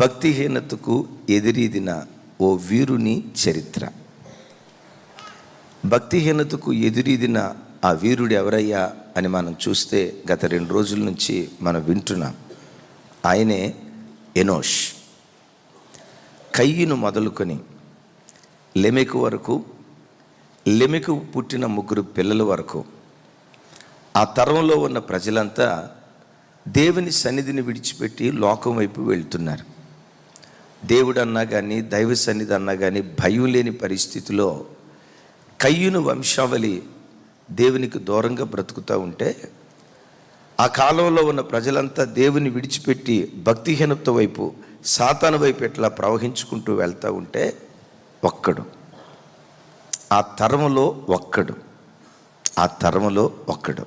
భక్తిహీనతకు ఎదురీదిన ఓ వీరుని చరిత్ర. భక్తిహీనతకు ఎదురీదిన ఆ వీరుడు ఎవరయ్యా అని మనం చూస్తే గత 2 రోజుల నుంచి మనం వింటున్నాం. ఆయనే ఎనోష్. కయ్యను మొదలుకొని లెమెకు వరకు, లెమెకు పుట్టిన 3 పిల్లల వరకు ఆ తరంలో ఉన్న ప్రజలంతా దేవుని సన్నిధిని విడిచిపెట్టి లోకం వైపు వెళ్తున్నారు. దేవుడు అన్నా కానీ, దైవ సన్నిధి అన్నా కానీ భయం లేని పరిస్థితిలో కయ్యను వంశావళి దేవునికి దూరంగా బ్రతుకుతూ ఉంటే, ఆ కాలంలో ఉన్న ప్రజలంతా దేవుని విడిచిపెట్టి భక్తిహీనత వైపు, సాతాను వైపు ఎట్లా ప్రవహించుకుంటూ వెళ్తూ ఉంటే, ఆ తరములో ఒక్కడు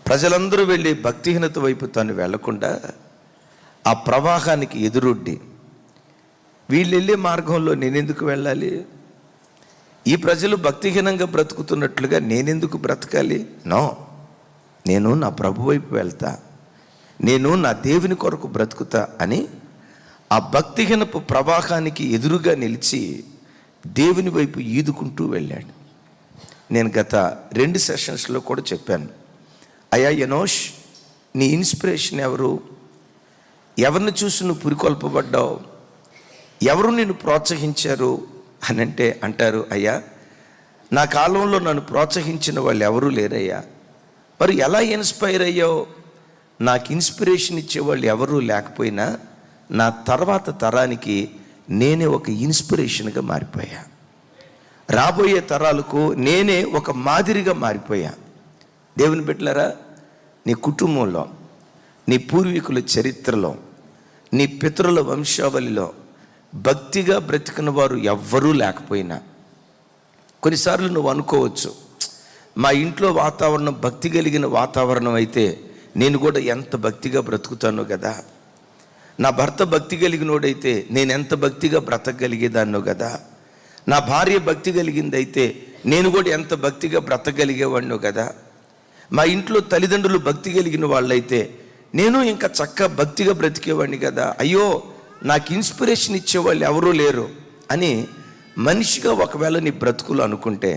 ప్రజలందరూ వెళ్ళి భక్తిహీనత వైపు తను వెళ్లకుండా ఆ ప్రవాహానికి ఎదురొడ్డి, వీళ్ళు వెళ్ళే మార్గంలో నేనెందుకు వెళ్ళాలి, ఈ ప్రజలు భక్తిహీనంగా బ్రతుకుతున్నట్లుగా నేనెందుకు బ్రతకాలి, నేను నా ప్రభు వైపు వెళ్తా, నేను నా దేవుని కొరకు బ్రతుకుతా అని ఆ భక్తిహీనపు ప్రవాహానికి ఎదురుగా నిలిచి దేవుని వైపు ఈదుకుంటూ వెళ్ళాడు. నేను గత 2 సెషన్స్లో కూడా చెప్పాను, అయ్యా ఎనోష్, నీ ఇన్స్పిరేషన్ ఎవరు? ఎవరిని చూసి నువ్వు పురికొల్పబడ్డావు? ఎవరు నిన్ను ప్రోత్సహించారు అని అంటారు, అయ్యా నా కాలంలో నన్ను ప్రోత్సహించిన వాళ్ళు ఎవరూ లేరయ్యా. మరి ఎలా ఇన్స్పైర్ అయ్యావు? నాకు ఇన్స్పిరేషన్ ఇచ్చేవాళ్ళు ఎవరూ లేకపోయినా నా తర్వాత తరానికి నేనే ఒక ఇన్స్పిరేషన్గా మారిపోయా. రాబోయే తరాలకు నేనే ఒక మాదిరిగా మారిపోయా. దేవుని బిడ్డలారా, నీ కుటుంబంలో, నీ పూర్వీకుల చరిత్రలో, నీ పితరుల వంశావళిలో భక్తిగా బ్రతికిన వారు ఎవ్వరూ లేకపోయినా, కొన్నిసార్లు నువ్వు అనుకోవచ్చు, మా ఇంట్లో వాతావరణం భక్తి కలిగిన వాతావరణం అయితే నేను కూడా ఎంత భక్తిగా బ్రతుకుతానో కదా, నా భర్త భక్తి కలిగినోడైతే నేను ఎంత భక్తిగా బ్రతకగలిగేదాన్నో కదా, నా భార్య భక్తి కలిగిందైతే నేను కూడా ఎంత భక్తిగా బ్రతకగలిగేవాడినో కదా, మా ఇంట్లో తల్లిదండ్రులు భక్తి కలిగిన వాళ్ళైతే నేను ఇంకా చక్కగా భక్తిగా బ్రతికేవాడిని కదా, అయ్యో నాకు ఇన్స్పిరేషన్ ఇచ్చేవాళ్ళు ఎవరూ లేరు అని మనిషిగా ఒకవేళ నీ బ్రతుకులు అనుకుంటే,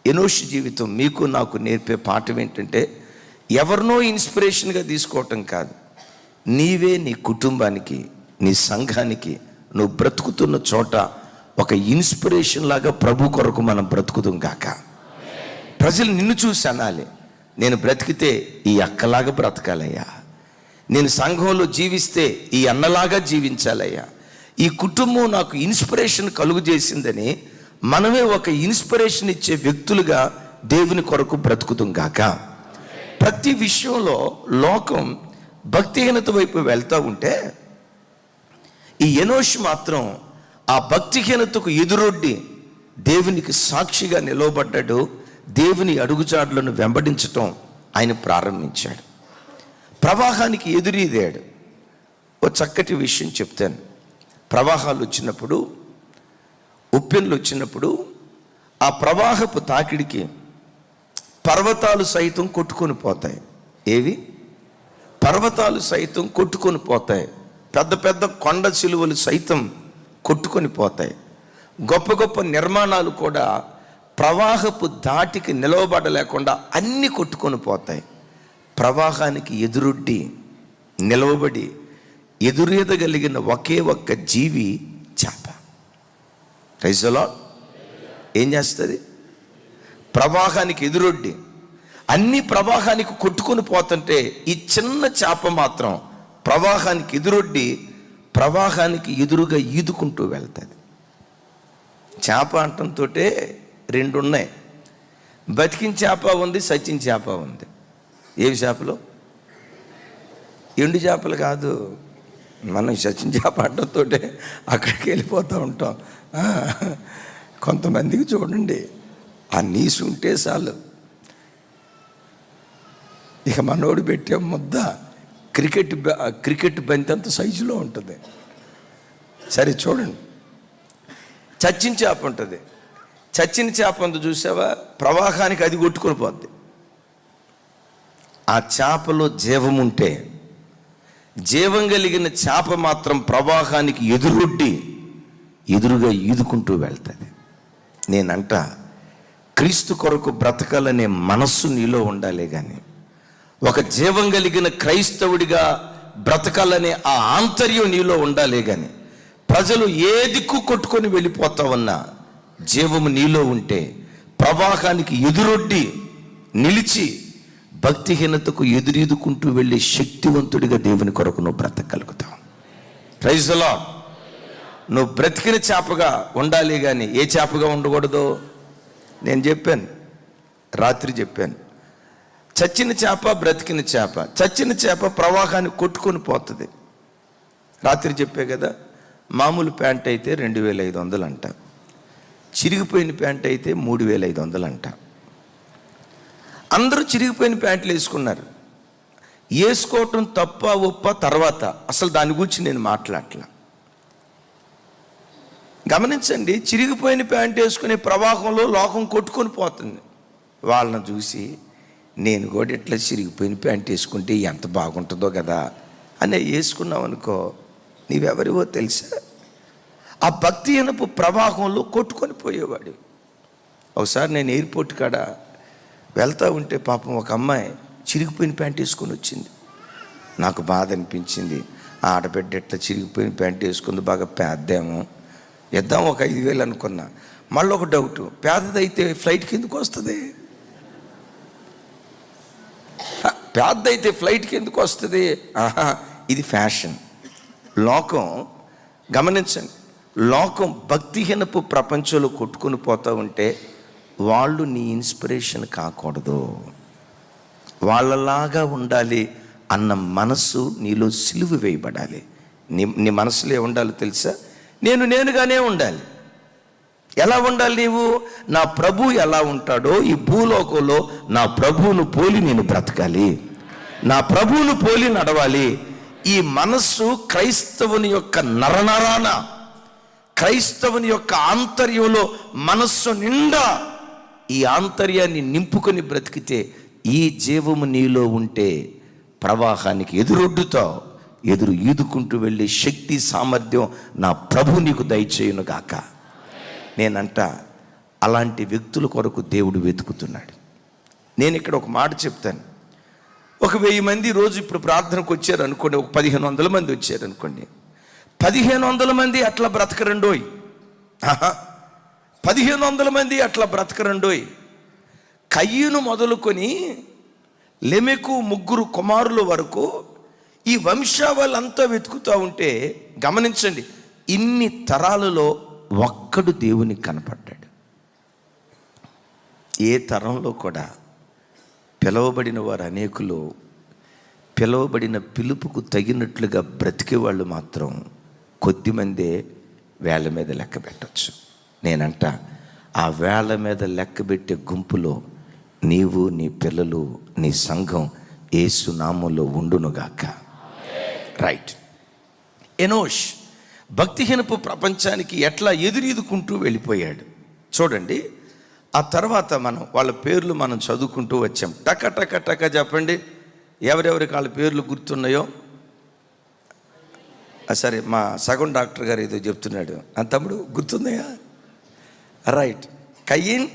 ఎనోష్ జీవితం మీకు నాకు నేర్పే పాఠం ఏంటంటే, ఎవరినో ఇన్స్పిరేషన్గా తీసుకోవటం కాదు, నీవే నీ కుటుంబానికి, నీ సంఘానికి, నువ్వు బ్రతుకుతున్న చోట ఒక ఇన్స్పిరేషన్ లాగా ప్రభు కొరకు మనం బ్రతుకుదాం గాక. ప్రజలు నిన్ను చూసి అనాలి, నేను బ్రతికితే ఈ అక్కలాగా బ్రతకాలయ్యా, నేను సంఘంలో జీవిస్తే ఈ అన్నలాగా జీవించాలయ్యా, ఈ కుటుంబం నాకు ఇన్స్పిరేషన్ కలుగు చేసిందని మనమే ఒక ఇన్స్పిరేషన్ ఇచ్చే వ్యక్తులుగా దేవుని కొరకు బ్రతుకుతాం గాక. ప్రతి విషయంలో లోకం భక్తిహీనత వైపు వెళ్తూ ఉంటే, ఈ ఎనోష్ మాత్రం ఆ భక్తిహీనతకు ఎదురొడ్డి దేవునికి సాక్షిగా నిలవబడ్డాడు. దేవుని అడుగుజాడలను వెంబడించటం ఆయన ప్రారంభించాడు. ప్రవాహానికి ఎదురీదాడు. ఓ చక్కటి విషయం చెప్తాను. ప్రవాహాలు వచ్చినప్పుడు, ఉప్పెన్లు వచ్చినప్పుడు ఆ ప్రవాహపు తాకిడికి పర్వతాలు సైతం కొట్టుకొని పోతాయి. ఏవి? పర్వతాలు సైతం కొట్టుకొని పోతాయి. పెద్ద పెద్ద కొండ చిలువలు సైతం కొట్టుకొని పోతాయి. గొప్ప గొప్ప నిర్మాణాలు కూడా ప్రవాహపు ధాటికి నిలవబడలేకుండా అన్నీ కొట్టుకొని పోతాయి. ప్రవాహానికి ఎదురొడ్డి నిలవబడి ఎదురీదగలిగిన ఒకే ఒక్క జీవి చేప. Praise the Lord. ఏం చేస్తుంది? ప్రవాహానికి ఎదురొడ్డి అన్ని ప్రవాహానికి కొట్టుకొని పోతుంటే ఈ చిన్న చేప మాత్రం ప్రవాహానికి ఎదురొడ్డి ప్రవాహానికి ఎదురుగా ఈదుకుంటూ వెళ్తుంది. చేప అంటంతో 2 ఉన్నాయి. బతికిన చేప ఉంది, సచ్చిన చేప ఉంది. ఏవి చేపలు? ఎండు చేపలు కాదు. మనం సచ్చిన చేప అంటంతో అక్కడికి వెళ్ళిపోతూ ఉంటాం. కొంతమందికి చూడండి, ఆ నీసు ఉంటే చాలు, ఇక మనోడు పెట్టే ముద్ద క్రికెట్ బంతి అంత సైజులో ఉంటుంది. సరే చూడండి, చచ్చిన చేప ఉంటుంది. చచ్చిన చేప అంత చూసావా, ప్రవాహానికి అది కొట్టుకొని పోద్ది. ఆ చేపలో జీవం ఉంటే జీవం కలిగిన చేప మాత్రం ప్రవాహానికి ఎదురుగా ఈదుకుంటూ వెళ్తుంది. నేనంట క్రీస్తు కొరకు బ్రతకాలనే మనస్సు నీలో ఉండాలి, కానీ ఒక జీవం కలిగిన క్రైస్తవుడిగా బ్రతకాలనే ఆ ఆంతర్యం నీలో ఉండాలి, కానీ ప్రజలు ఏ దిక్కు కొట్టుకొని వెళ్ళిపోతావన్నా జీవము నీలో ఉంటే ప్రవాహానికి ఎదురొడ్డి నిలిచి భక్తిహీనతకు ఎదురీదుకుంటూ వెళ్ళే శక్తివంతుడిగా దేవుని కొరకు నువ్వు బ్రతకగలుగుతావు. Praise the lord. నువ్వు బ్రతికిన చేపగా ఉండాలి, కానీ ఏ చేపగా ఉండకూడదు. నేను చెప్పాను, రాత్రి చెప్పాను, చచ్చిన చేప బ్రతికిన చేప. చచ్చిన చేప ప్రవాహాన్ని కొట్టుకొని పోతుంది. రాత్రి చెప్పే కదా, మామూలు ప్యాంట్ అయితే 2500 అంట, చిరిగిపోయిన ప్యాంట్ అయితే 3500 అంట. అందరూ చిరిగిపోయిన ప్యాంట్లు వేసుకున్నారు. వేసుకోవటం తప్ప ఒప్ప తర్వాత, అసలు దాని గురించి నేను మాట్లాడట్లా. గమనించండి, చిరిగిపోయిన ప్యాంట్ వేసుకునే ప్రవాహంలో లోకం కొట్టుకొని పోతుంది. వాళ్ళని చూసి నేను కూడా ఇట్లా చిరిగిపోయిన ప్యాంట్ వేసుకుంటే ఎంత బాగుంటుందో కదా అని వేసుకున్నావు అనుకో, నీవెవరివో తెలుసా? ఆ భక్తిహీనపు ప్రవాహంలో కొట్టుకొని పోయేవాడు. ఒకసారి నేను ఎయిర్పోర్ట్ కాడ వెళ్తూ ఉంటే పాపం ఒక అమ్మాయి చిరిగిపోయిన ప్యాంట్ వేసుకొని వచ్చింది. నాకు బాధ అనిపించింది. ఆ ఆడబిడ్డ ఎట్లా చిరిగిపోయిన ప్యాంట్ వేసుకుంది, బాగా పేద్దేమో, ఇద్దాం ఒక 5000 అనుకున్నా. మళ్ళీ ఒక డౌట్, పేదదైతే ఫ్లైట్కి ఎందుకు వస్తుంది? పేదదైతే ఫ్లైట్కి ఎందుకు వస్తుంది? ఇది ఫ్యాషన్. లోకం గమనించండి, లోకం భక్తిహీనపు ప్రపంచంలో కొట్టుకుని పోతూ ఉంటే వాళ్ళు నీ ఇన్స్పిరేషన్ కాకూడదు, వాళ్ళలాగా ఉండాలి అన్న మనస్సు నీలో సిలువ వేయబడాలి. నీ మనసులో ఉండాలి తెలుసా? నేనుగానే ఉండాలి. ఎలా ఉండాలి నీవు? నా ప్రభు ఎలా ఉంటాడో ఈ భూలోకంలో నా ప్రభువును పోలి నేను బ్రతకాలి, నా ప్రభువును పోలి నడవాలి. ఈ మనస్సు క్రైస్తవుని యొక్క నరనరాన, క్రైస్తవుని యొక్క ఆంతర్యంలో మనస్సు నిండా ఈ ఆంతర్యాన్ని నింపుకొని బ్రతికితే, ఈ జీవము నీలో ఉంటే ప్రవాహానికి ఎదురొడ్డుతావు, ఎదురు ఈదుకుంటూ వెళ్ళే శక్తి సామర్థ్యం నా ప్రభు నీకు దయచేయును గాక. నేనంట అలాంటి వ్యక్తుల కొరకు దేవుడు వెతుకుతున్నాడు. నేను ఇక్కడ ఒక మాట చెప్తాను. ఒక 1000 మంది రోజు ఇప్పుడు ప్రార్థనకు వచ్చారు అనుకోండి, ఒక 1500 మంది వచ్చారు అనుకోండి. 1500 మంది అట్లా బ్రతకరండోయ్. 1500 మంది అట్లా బ్రతకరండోయ్. కయ్యూను మొదలుకొని లెమెకు 3 కుమారుల వరకు ఈ వంశావళంతా వెతుకుతూ ఉంటే గమనించండి, ఇన్ని తరాలలో ఒక్కడు దేవునికి కనపడ్డాడు. ఏ తరంలో కూడా పిలవబడిన వారు అనేకులు, పిలవబడిన పిలుపుకు తగినట్లుగా బ్రతికే వాళ్ళు మాత్రం కొద్దిమందే వేళ్ళ మీద లెక్క పెట్టచ్చు. నేనంట ఆ వేళ్ళ మీద లెక్క పెట్టే గుంపులో నీవు, నీ పిల్లలు, నీ సంఘం యేసు నామంలో ఉండునుగాక. రైట్. ఎనోష్ భక్తిహీనపు ప్రపంచానికి ఎట్లా ఎదురీదుకుంటూ వెళ్ళిపోయాడు చూడండి. ఆ తర్వాత మనం వాళ్ళ పేర్లు మనం చదువుకుంటూ వచ్చాం. టక టక టక చెప్పండి, ఎవరెవరికి వాళ్ళ పేర్లు గుర్తున్నాయో. సరే, మా సగం డాక్టర్ గారు ఏదో చెప్తున్నాడు, ఆ తమ్ముడు గుర్తున్నాయా? రైట్. కయ్యిన్,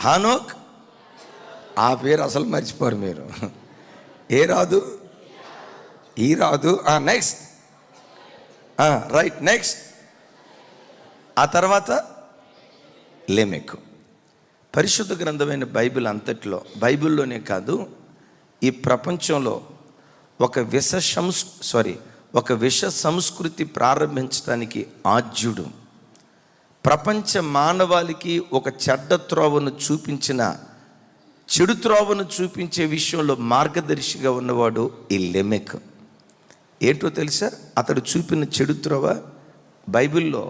హానోక్, ఆ పేరు అసలు మర్చిపోరు మీరు. ఏ రాదు, ఈ రాదు. నెక్స్ట్. Right, next. ఆ తర్వాత లెమెకు. పరిశుద్ధ గ్రంథమైన బైబిల్ అంతట్లో, బైబిల్లోనే కాదు ఈ ప్రపంచంలో ఒక విష సంస్కృతి ప్రారంభించడానికి ఆద్యుడు, ప్రపంచ మానవాళికి ఒక చెడ్డ త్రోవను చూపించిన, చెడు త్రోవను చూపించే విషయంలో మార్గదర్శిగా ఉన్నవాడు ఈ లెమెక్. ఏంటో తెలుసా? అతడు చూపిన చెడు త్రోవ బైబిల్లో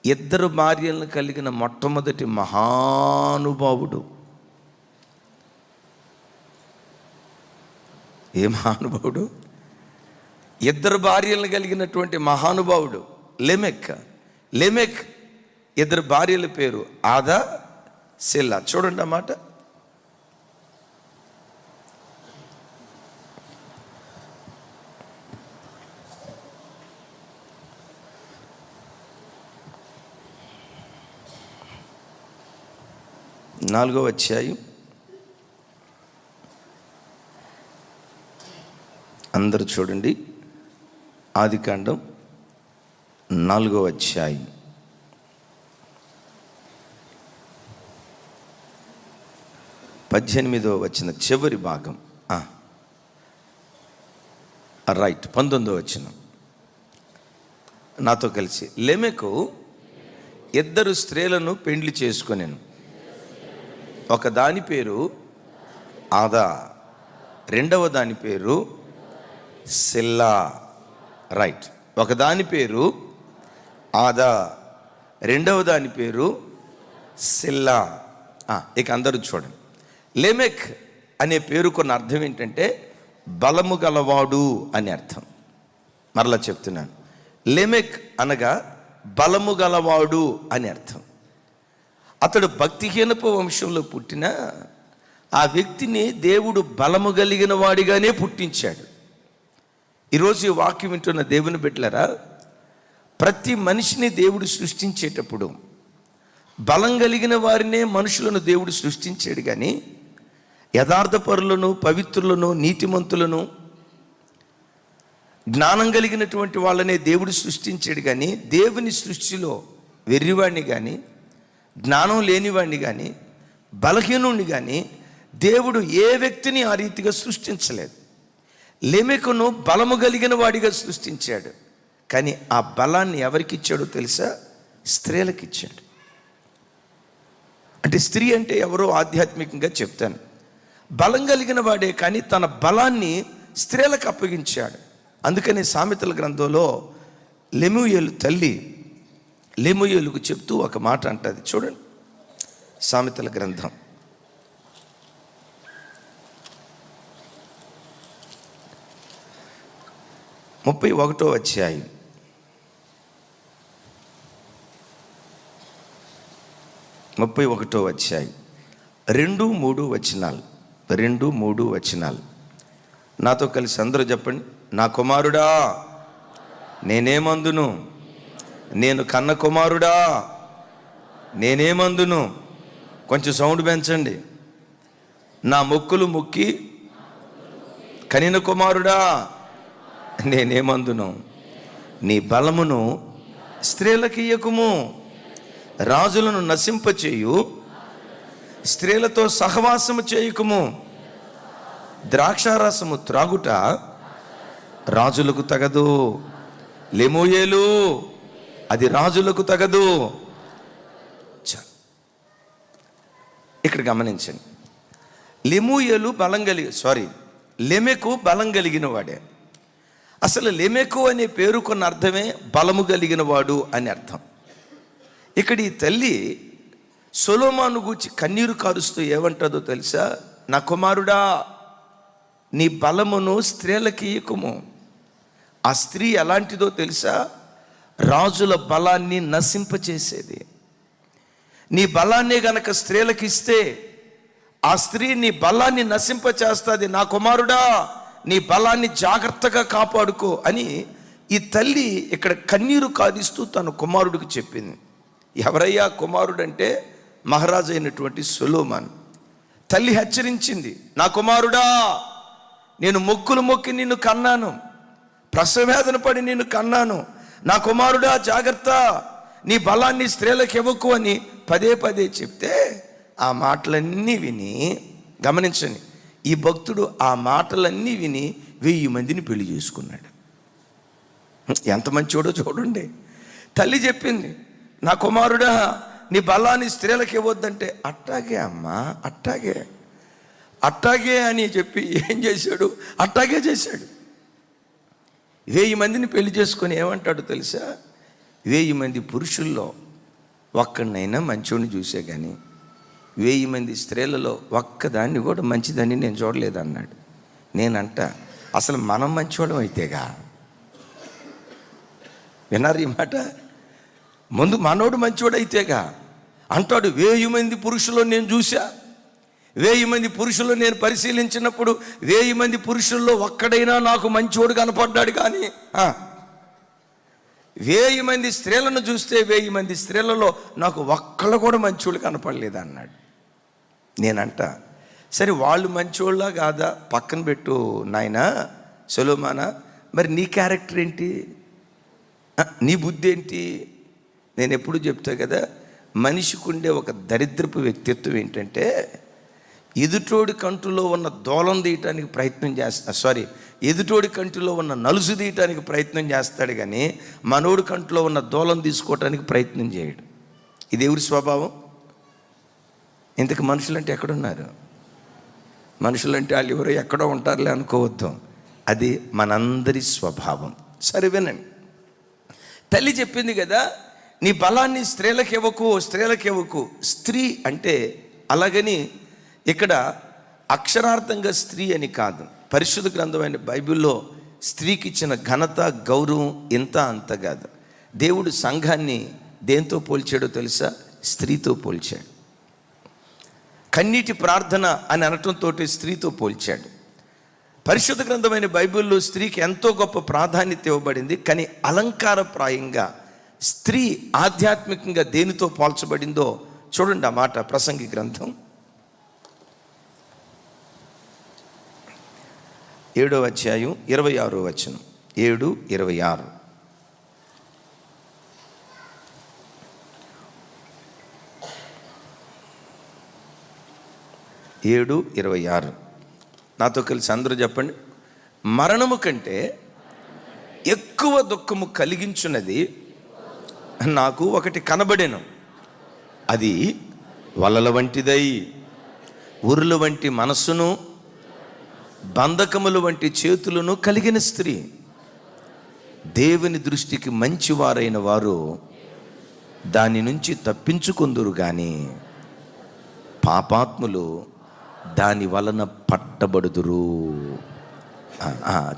2 భార్యలను కలిగిన మొట్టమొదటి మహానుభావుడు. ఏ మహానుభావుడు? 2 భార్యలను కలిగినటువంటి మహానుభావుడు లెమెక్. 2 భార్యల పేరు ఆదా, సెల్లా. చూడండి అన్నమాట. 4వ అధ్యాయం, అందరూ చూడండి. ఆదికాండం 4వ అధ్యాయం 18వ వచనం చివరి భాగం, రైట్, 19వ వచనం. నాతో కలిసి, లెమెకు 2 స్త్రీలను పెండ్లి చేసుకొనెను. ఒక దాని పేరు ఆదా, రెండవ దాని పేరు సిల్లా. రైట్, ఒక దాని పేరు ఆదా, రెండవ దాని పేరు సిల్లా. ఇక అందరూ చూడండి. లెమెక్ అనే పేరుకున్న అర్థం ఏంటంటే బలము గలవాడు అని అర్థం. మరలా చెప్తున్నాను, లెమెక్ అనగా బలము గలవాడు అని అర్థం. అతడు భక్తిహీనపు వంశంలో పుట్టిన ఆ వ్యక్తిని దేవుడు బలము కలిగిన వాడిగానే పుట్టించాడు. ఈరోజు ఈ వాక్యం వింటున్న దేవుని బిడ్డలారా, ప్రతి మనిషిని దేవుడు సృష్టించేటప్పుడు బలం కలిగిన వారినే మనుషులను దేవుడు సృష్టించాడు. కానీ యథార్థపరులను, పవిత్రులను, నీతిమంతులను, జ్ఞానం కలిగినటువంటి వాళ్ళనే దేవుడు సృష్టించాడు. కానీ దేవుని సృష్టిలో వెర్రివాడిని కానీ, జ్ఞానం లేనివాడిని కానీ, బలహీనుడిని కానీ దేవుడు ఏ వ్యక్తిని ఆ రీతిగా సృష్టించలేదు. లెమెకును బలము కలిగిన వాడిగా సృష్టించాడు. కానీ ఆ బలాన్ని ఎవరికి ఇచ్చాడో తెలుసా? స్త్రీలకు ఇచ్చాడు. అంటే స్త్రీ అంటే ఎవరో ఆధ్యాత్మికంగా చెప్తాను, బలం కలిగిన వాడే, కానీ తన బలాన్ని స్త్రీలకు అప్పగించాడు. అందుకని సామెతల గ్రంథంలో లెమూయేలు తల్లి లెమూయేలుకు చెప్తూ ఒక మాట అంటది. చూడండి, సామెతల గ్రంథం 31వ అధ్యాయం 2-3 వచనాలు. 2-3 వచనాలు నాతో కలిసి అందరూ చెప్పండి. నా కుమారుడా నేనేమందును, నేను కన్న కుమారుడా నేనేమందును. కొంచెం సౌండ్ పెంచండి. నా మొక్కులు మొక్కి కనిన కుమారుడా నేనేమందును. నీ బలమును స్త్రీలకు ఇయ్యకుము, రాజులను నశింపచేయు స్త్రీలతో సహవాసము చేయకుము. ద్రాక్షారసము త్రాగుట రాజులకు తగదు. లెమూయేలు, అది రాజులకు తగదు. ఇక్కడ గమనించండి, లెమూయేలు లెమెకు బలం కలిగిన వాడే. అసలు లెమెకు అనే పేరుకున్న అర్థమే బలము కలిగిన వాడు అని అర్థం. ఇక్కడ ఈ తల్లి సొలొమోను గూర్చి కన్నీరు కారుస్తూ ఏమంటుందో తెలుసా? నా కుమారుడా నీ బలమును స్త్రీలకి ఇయ్యకుము. ఆ స్త్రీ ఎలాంటిదో తెలుసా? రాజుల బలాన్ని నశింపచేసేది. నీ బలాన్ని గనక స్త్రీలకు ఇస్తే ఆ స్త్రీ నీ బలాన్ని నశింపచేస్తుంది. నా కుమారుడా నీ బలాన్ని జాగ్రత్తగా కాపాడుకో అని ఈ తల్లి ఇక్కడ కన్నీరు కాదిస్తూ తన కుమారుడికి చెప్పింది. ఎవరయ్యా కుమారుడు అంటే మహారాజు అయినటువంటి సొలొమోను. తల్లి హెచ్చరించింది, నా కుమారుడా నేను మొక్కులు మొక్కి నిన్ను కన్నాను, ప్రసవేదన పడి నిన్ను కన్నాను. నా కుమారుడా జాగ్రత్త, నీ బలాన్ని స్త్రీలకు ఇవ్వకు అని పదే పదే చెప్తే ఆ మాటలన్నీ విని, గమనించండి, ఈ భక్తుడు ఆ మాటలన్నీ విని 1000 మందిని పెళ్లి చేసుకున్నాడు. ఎంత మంచోడో చూడండి. తల్లి చెప్పింది, నా కుమారుడా నీ బలాన్ని స్త్రీలకు ఇవ్వద్దంటే, అట్టాగే అమ్మా అట్టాగే అని చెప్పి ఏం చేశాడు? అట్టాగే చేశాడు. 1000 మందిని పెళ్లి చేసుకొని ఏమంటాడు తెలుసా? 1000 మంది పురుషుల్లో ఒక్కడినైనా మంచోడిని చూసే కానీ 1000 మంది స్త్రీలలో ఒక్కదాన్ని కూడా మంచిదని నేను చూడలేదు అన్నాడు. నేనంట, అసలు మనం మంచివాళ్ళం అయితేగా. విన్నారు ఈ మాట? ముందు మనోడు మంచివాడు అయితేగా అంటాడు. 1000 మంది పురుషుల్లో నేను చూసా, 1000 మంది పురుషుల్లో నేను పరిశీలించినప్పుడు 1000 మంది పురుషుల్లో ఒక్కడైనా నాకు మంచివాడు కనపడ్డాడు. కానీ 1000 మంది స్త్రీలను చూస్తే 1000 మంది స్త్రీలలో నాకు ఒక్కళ్ళు కూడా మంచివాళ్ళు కనపడలేదు అన్నాడు. నేనంట, సరే వాళ్ళు మంచోళ్ళ కాదా పక్కన పెట్టు నాయనా సొలొమోనా, మరి నీ క్యారెక్టర్ ఏంటి, నీ బుద్ధి ఏంటి? నేను ఎప్పుడు చెప్తా కదా, మనిషికి ఉండే ఒక దరిద్రపు వ్యక్తిత్వం ఏంటంటే ఎదుటోడి కంటిలో ఉన్న దూలం తీయటానికి ప్రయత్నం చేస్తా, ఎదుటోడి కంటిలో ఉన్న నలుసు తీయటానికి ప్రయత్నం చేస్తాడు, కానీ మనోడి కంటిలో ఉన్న దూలం తీసుకోవటానికి ప్రయత్నం చేయడు. ఇది ఎవరి స్వభావం? ఇంతకు మనుషులంటే ఎక్కడున్నారు? మనుషులంటే వాళ్ళు ఎవరో ఎక్కడో ఉంటారులే అనుకోవద్దు, అది మనందరి స్వభావం. సరే వినండి, తల్లి చెప్పింది కదా, నీ బలాన్ని స్త్రీలకు ఇవ్వకు. స్త్రీ అంటే అలాగని ఇక్కడ అక్షరార్థంగా స్త్రీ అని కాదు. పరిశుద్ధ గ్రంథమైన బైబిల్లో స్త్రీకి ఇచ్చిన ఘనత గౌరవం ఇంత అంత కాదు. దేవుడు సంఘాన్ని దేంతో పోల్చాడో తెలుసా? స్త్రీతో పోల్చాడు. కన్నీటి ప్రార్థన అని అనటంతో స్త్రీతో పోల్చాడు. పరిశుద్ధ గ్రంథమైన బైబిల్లో స్త్రీకి ఎంతో గొప్ప ప్రాధాన్యత ఇవ్వబడింది. కానీ అలంకారప్రాయంగా స్త్రీ ఆధ్యాత్మికంగా దేనితో పోల్చబడిందో చూడండి. ఆ మాట ప్రసంగి గ్రంథం 7వ అధ్యాయం 26వ వచనం. 7:26. నాతో కలిసి అందరూ చెప్పండి. మరణము కంటే ఎక్కువ దుఃఖము కలిగించున్నది నాకు ఒకటి కనబడెను, అది వలల వంటిదై ఉరుల వంటి మనస్సును బంధకముల వంటి చేతులను కలిగిన స్త్రీ. దేవుని దృష్టికి మంచివారైన వారు దాని నుంచి తప్పించుకొందురు కానీ పాపాత్ములు దాని వలన పట్టబడుదురు.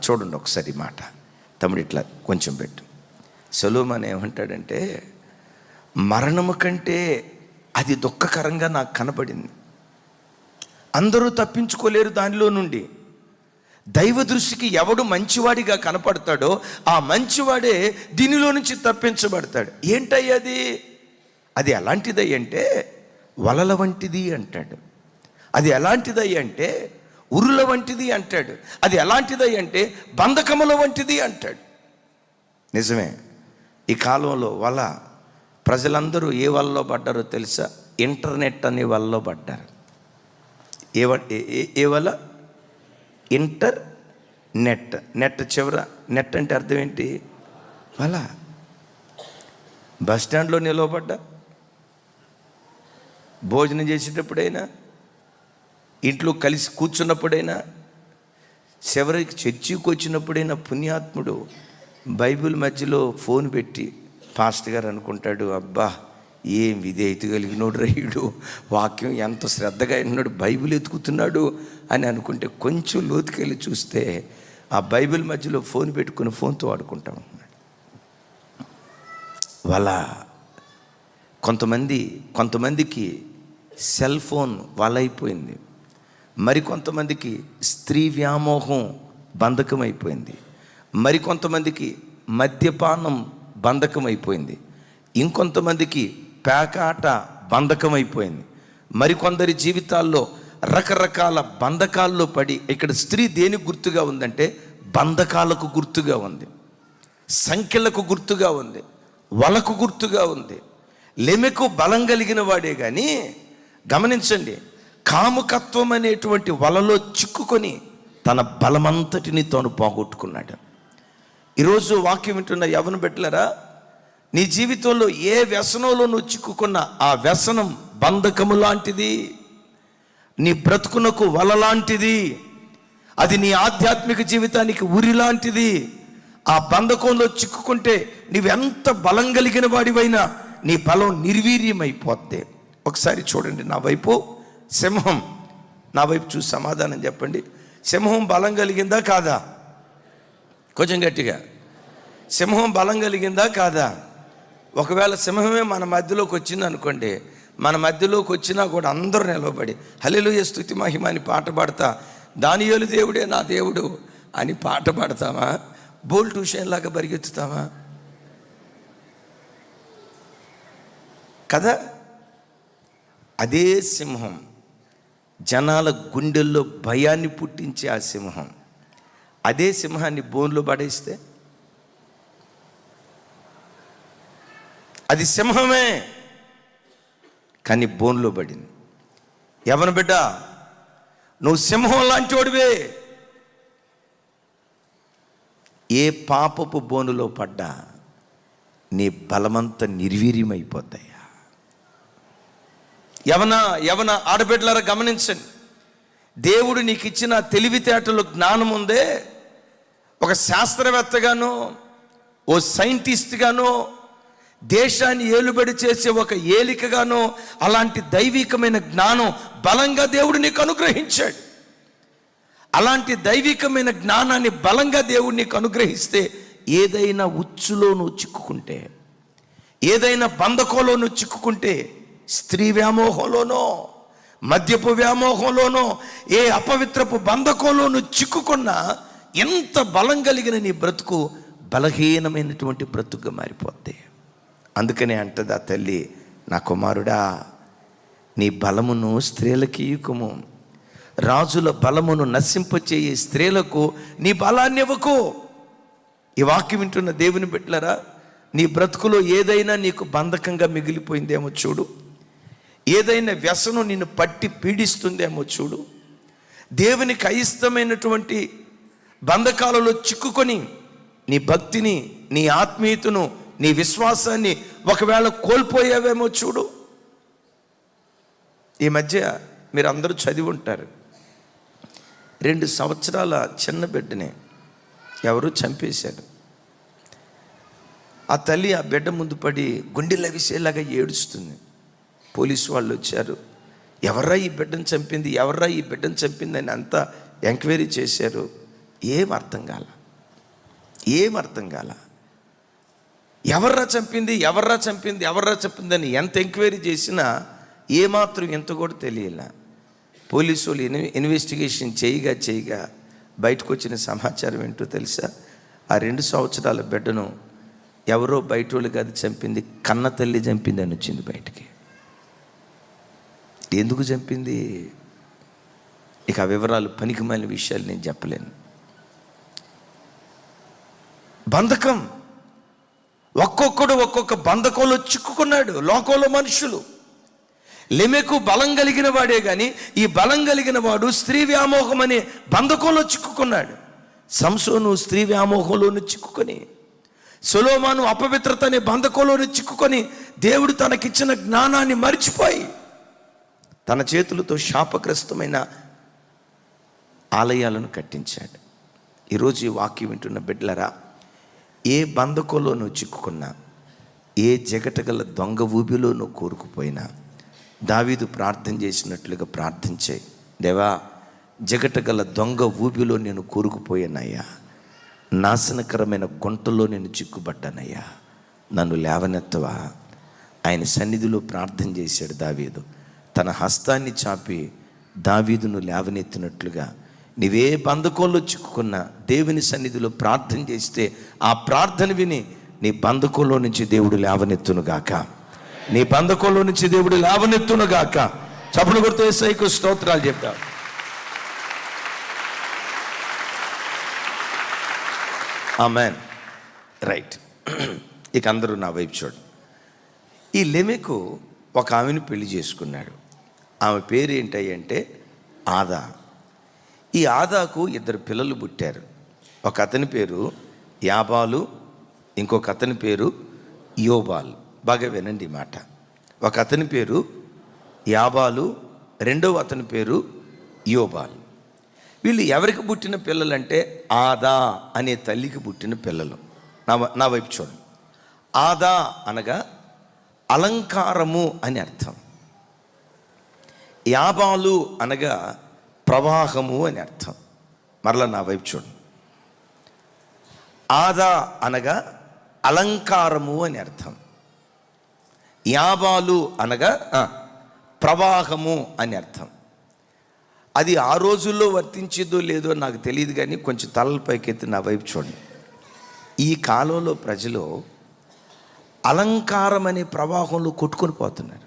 చూడండి ఒకసారి మాట, తమ్ముడు ఇట్లా కొంచెం పెట్టు. సొలొమోను ఏమంటాడంటే, మరణము కంటే అది దుఃఖకరంగా నాకు కనబడింది. అందరూ తప్పించుకోలేరు దానిలో నుండి. దైవ దృష్టికి ఎవడు మంచివాడిగా కనపడతాడో ఆ మంచివాడే దీనిలో నుంచి తప్పించబడతాడు. ఏంటయ్యది? అది ఎలాంటిదై అంటే వలల వంటిది అంటాడు. అది ఎలాంటిదై అంటే ఉరుల వంటిది అంటాడు. అది ఎలాంటిదై అంటే బంధకముల వంటిది అంటాడు. నిజమే, ఈ కాలంలో వల ప్రజలందరూ ఏ వలలో పడ్డారో తెలుసా? ఇంటర్నెట్ అనే వలలో పడ్డారు. ఏ వల? ఇంటర్నెట్. నెట్ చివర నెట్ అంటే అర్థం ఏంటి? వల. బస్ స్టాండ్లో నిలవబడ్డా, భోజనం చేసేటప్పుడైనా, ఇంట్లో కలిసి కూర్చున్నప్పుడైనా, చివరికి చర్చికి వచ్చినప్పుడైనా పుణ్యాత్ముడు బైబిల్ మధ్యలో ఫోన్ పెట్టి పాస్టర్ గారు అనుకుంటాడు, అబ్బా ఏం విధేయత కలిగినోడు రైడు, వాక్యం ఎంత శ్రద్ధగా విన్నాడు, బైబిల్ ఎత్తుకుతున్నాడు అని అనుకుంటే కొంచెం లోతుకెళ్ళి చూస్తే ఆ బైబిల్ మధ్యలో ఫోన్ పెట్టుకుని ఫోన్తో ఆడుకుంటాం. వాళ్ళ కొంతమందికి సెల్ ఫోన్ వలైపోయింది. మరికొంతమందికి స్త్రీ వ్యామోహం బంధకం అయిపోయింది. మరికొంతమందికి మద్యపానం బంధకం అయిపోయింది. ఇంకొంతమందికి పేకాట బంధకం అయిపోయింది. మరికొందరి జీవితాల్లో రకరకాల బంధకాల్లో పడి, ఇక్కడ స్త్రీ దేనికి గుర్తుగా ఉందంటే బంధకాలకు గుర్తుగా ఉంది, సంఖ్యలకు గుర్తుగా ఉంది, వలకు గుర్తుగా ఉంది. లెమెకు బలం కలిగిన వాడే కానీ గమనించండి, కాముకత్వం అనేటువంటి వలలో చిక్కుకొని తన బలమంతటిని తాను పోగొట్టుకున్నాడు. ఈరోజు వాక్యం వింటున్న యవ్వన బిడ్డలారా, నీ జీవితంలో ఏ వ్యసనంలో నువ్వు చిక్కుకున్నా ఆ వ్యసనం బంధకము లాంటిది, నీ బ్రతుకునకు వల లాంటిది, అది నీ ఆధ్యాత్మిక జీవితానికి ఉరి లాంటిది. ఆ బంధకంలో చిక్కుకుంటే నీవెంత బలం కలిగిన వాడివైనా నీ బలం నిర్వీర్యమైపోద్ది. ఒకసారి చూడండి నా వైపు, సింహం నా వైపు చూసి సమాధానం చెప్పండి. సింహం బలం కలిగిందా కాదా? కొంచెం గట్టిగా. సింహం బలం కలిగిందా కాదా? ఒకవేళ సింహమే మన మధ్యలోకి వచ్చింది అనుకోండి, మన మధ్యలోకి వచ్చినా కూడా అందరూ నిలవబడి హల్లెలూయా స్తుతి మహిమ అని పాట పాడతా, దానియేలు దేవుడే నా దేవుడు అని పాట పాడతామా? బోల్ ట్యూషన్ లాగా పరిగెత్తుతామా? కదా. అదే సింహం జనాల గుండెల్లో భయాన్ని పుట్టించే ఆ సింహం, అదే సింహాన్ని బోన్లో పడేస్తే అది సింహమే కానీ బోన్లో పడింది. ఎవరి బిడ్డ, నువ్వు సింహం లాంటి వాడివే. ఏ పాపపు బోనులో పడ్డా నీ బలమంతా నిర్వీర్యమైపోతాయా. యవన ఆడబిడ్డలారా గమనించండి, దేవుడు నీకు ఇచ్చిన తెలివితేటలు జ్ఞానం ఉందే, ఒక శాస్త్రవేత్తగానో ఓ సైంటిస్ట్గానో దేశాన్ని ఏలుబడి చేసే ఒక ఏలికగానో అలాంటి దైవికమైన జ్ఞానం బలంగా దేవుడు నీకు అనుగ్రహించాడు. అలాంటి దైవికమైన జ్ఞానాన్ని బలంగా దేవుడు నీకు అనుగ్రహిస్తే ఏదైనా ఉచ్చులో నువ్వు చిక్కుకుంటే, ఏదైనా బంధకంలో నువ్వు చిక్కుకుంటే, స్త్రీ వ్యామోహంలోనో మద్యపు వ్యామోహంలోనో ఏ అపవిత్రపు బంధకంలో నువ్వు చిక్కుకున్నా ఎంత బలం కలిగిన నీ బ్రతుకు బలహీనమైనటువంటి బ్రతుకుగా మారిపోద్ది. అందుకనే అంటది ఆ తల్లి, నా కుమారుడా, నీ బలమును స్త్రీలకి ఇయ్యకుము, రాజుల బలమును నశింపచేయే స్త్రీలకు నీ బలాన్ని ఇవ్వకు. ఈ వాక్యం వింటున్న దేవుని బిడ్డలారా, నీ బ్రతుకులో ఏదైనా నీకు బంధకంగా మిగిలిపోయిందేమో చూడు, ఏదైనా వ్యసనం నిన్ను పట్టి పీడిస్తుందేమో చూడు, దేవునికి అయిష్టమైనటువంటి బంధకాలలో చిక్కుకొని నీ భక్తిని, నీ ఆత్మీయతను, నీ విశ్వాసాన్ని ఒకవేళ కోల్పోయావేమో చూడు. ఈ మధ్య మీరు అందరూ చదివి ఉంటారు, 2 సంవత్సరాల చిన్న బిడ్డని ఎవరు చంపేశారు. ఆ తల్లి ఆ బిడ్డ ముందు పడి గుండెలు అవిసేలాగా ఏడుస్తుంది. పోలీసు వాళ్ళు వచ్చారు, ఎవర్రా ఈ బిడ్డను చంపింది, ఎవర్రా ఈ బిడ్డను చంపింది అని అంతా ఎంక్వైరీ చేశారు. ఏం అర్థం కాల. ఎవర్రా చంపింది అని ఎంత ఎంక్వైరీ చేసినా ఏమాత్రం ఎంత కూడా తెలియలే. పోలీసు వాళ్ళు ఇన్వెస్టిగేషన్ చేయగా బయటకు వచ్చిన సమాచారం ఏంటో తెలుసా? ఆ 2 సంవత్సరాల బిడ్డను ఎవరో బయట వాళ్ళు కాదు చంపింది, కన్న తల్లి చంపింది అని వచ్చింది బయటికి. ఎందుకు చంపింది? ఇక ఆ వివరాలు, పనికిమాలిన విషయాలు నేను చెప్పలేను. బంధకం, ఒక్కొక్కడు ఒక్కొక్క బంధకంలో చిక్కుకున్నాడు. లోకంలో మనుషులు, లెమెకు బలం కలిగిన వాడే కానీ ఈ బలం కలిగిన వాడు స్త్రీ వ్యామోహం అనే బంధకంలో చిక్కుకున్నాడు. సంసోను స్త్రీ వ్యామోహంలోను చిక్కుకొని, సొలొమోను అపవిత్రత అనే బంధకంలోను చిక్కుకొని దేవుడు తనకిచ్చిన జ్ఞానాన్ని మరిచిపోయి తన చేతులతో శాపగ్రస్తమైన ఆలయాలను కట్టించాడు. ఈరోజు ఈ వాక్యం వింటున్న బిడ్డలరా, ఏ బంధకంలో నువ్వు చిక్కుకున్నా, ఏ జగటగల దొంగ ఊబిలో నువ్వు కూరుకుపోయినా, దావీదు ప్రార్థన చేసినట్లుగా ప్రార్థన చేయి. దేవా, జగటగల దొంగ ఊబిలో నేను కూరుకుపోయానయ్యా, నాశనకరమైన గుంటలో నేను చిక్కుబడ్డానయ్యా, నన్ను లేవనెత్తవా. ఆయన సన్నిధిలో ప్రార్థన చేశాడు దావీదు. తన హస్తాన్ని చాపి దావీదును లేవనెత్తినట్లుగా నీవే బంధకంలో చిక్కుకున్నా దేవుని సన్నిధిలో ప్రార్థన చేస్తే ఆ ప్రార్థన విని నీ బంధకంలో నుంచి దేవుడు లేవనెత్తునుగాక, నీ బంధకంలో నుంచి దేవుడు లేవనెత్తునుగాక. చప్పుడు కొడితే యేసయ్యకు స్తోత్రాలు చెప్తాం. ఆమేన్. రైట్, ఇక అందరూ నా వైపు చూడండి. ఈ లెమెకు ఒక ఆమెను పెళ్లి చేసుకున్నాడు. ఆమె పేరు ఏంటంటే ఆదా. ఈ ఆదాకు 2 పిల్లలు పుట్టారు. ఒక అతని పేరు యాబాలు, ఇంకొక అతని పేరు యోబాల్. బాగా వినండి ఈ మాట. ఒక అతని పేరు యాబాలు, రెండవ అతని పేరు యోబాల్. వీళ్ళు ఎవరికి పుట్టిన పిల్లలంటే ఆదా అనే తల్లికి పుట్టిన పిల్లలు. నా వైపు చూడండి. ఆదా అనగా అలంకారము అని అర్థం. యాబాలు అనగా ప్రవాహము అని అర్థం. మరలా నా వైపు చూడండి. ఆదా అనగా అలంకారము అని అర్థం. యాబాలు అనగా ప్రవాహము అని అర్థం. అది ఆ రోజుల్లో వర్తించేదో లేదో నాకు తెలియదు, కానీ కొంచెం తలపైకెత్తి నా వైపు చూడండి. ఈ కాలంలో ప్రజలు అలంకారం అనే ప్రవాహంలో కొట్టుకొని పోతున్నారు.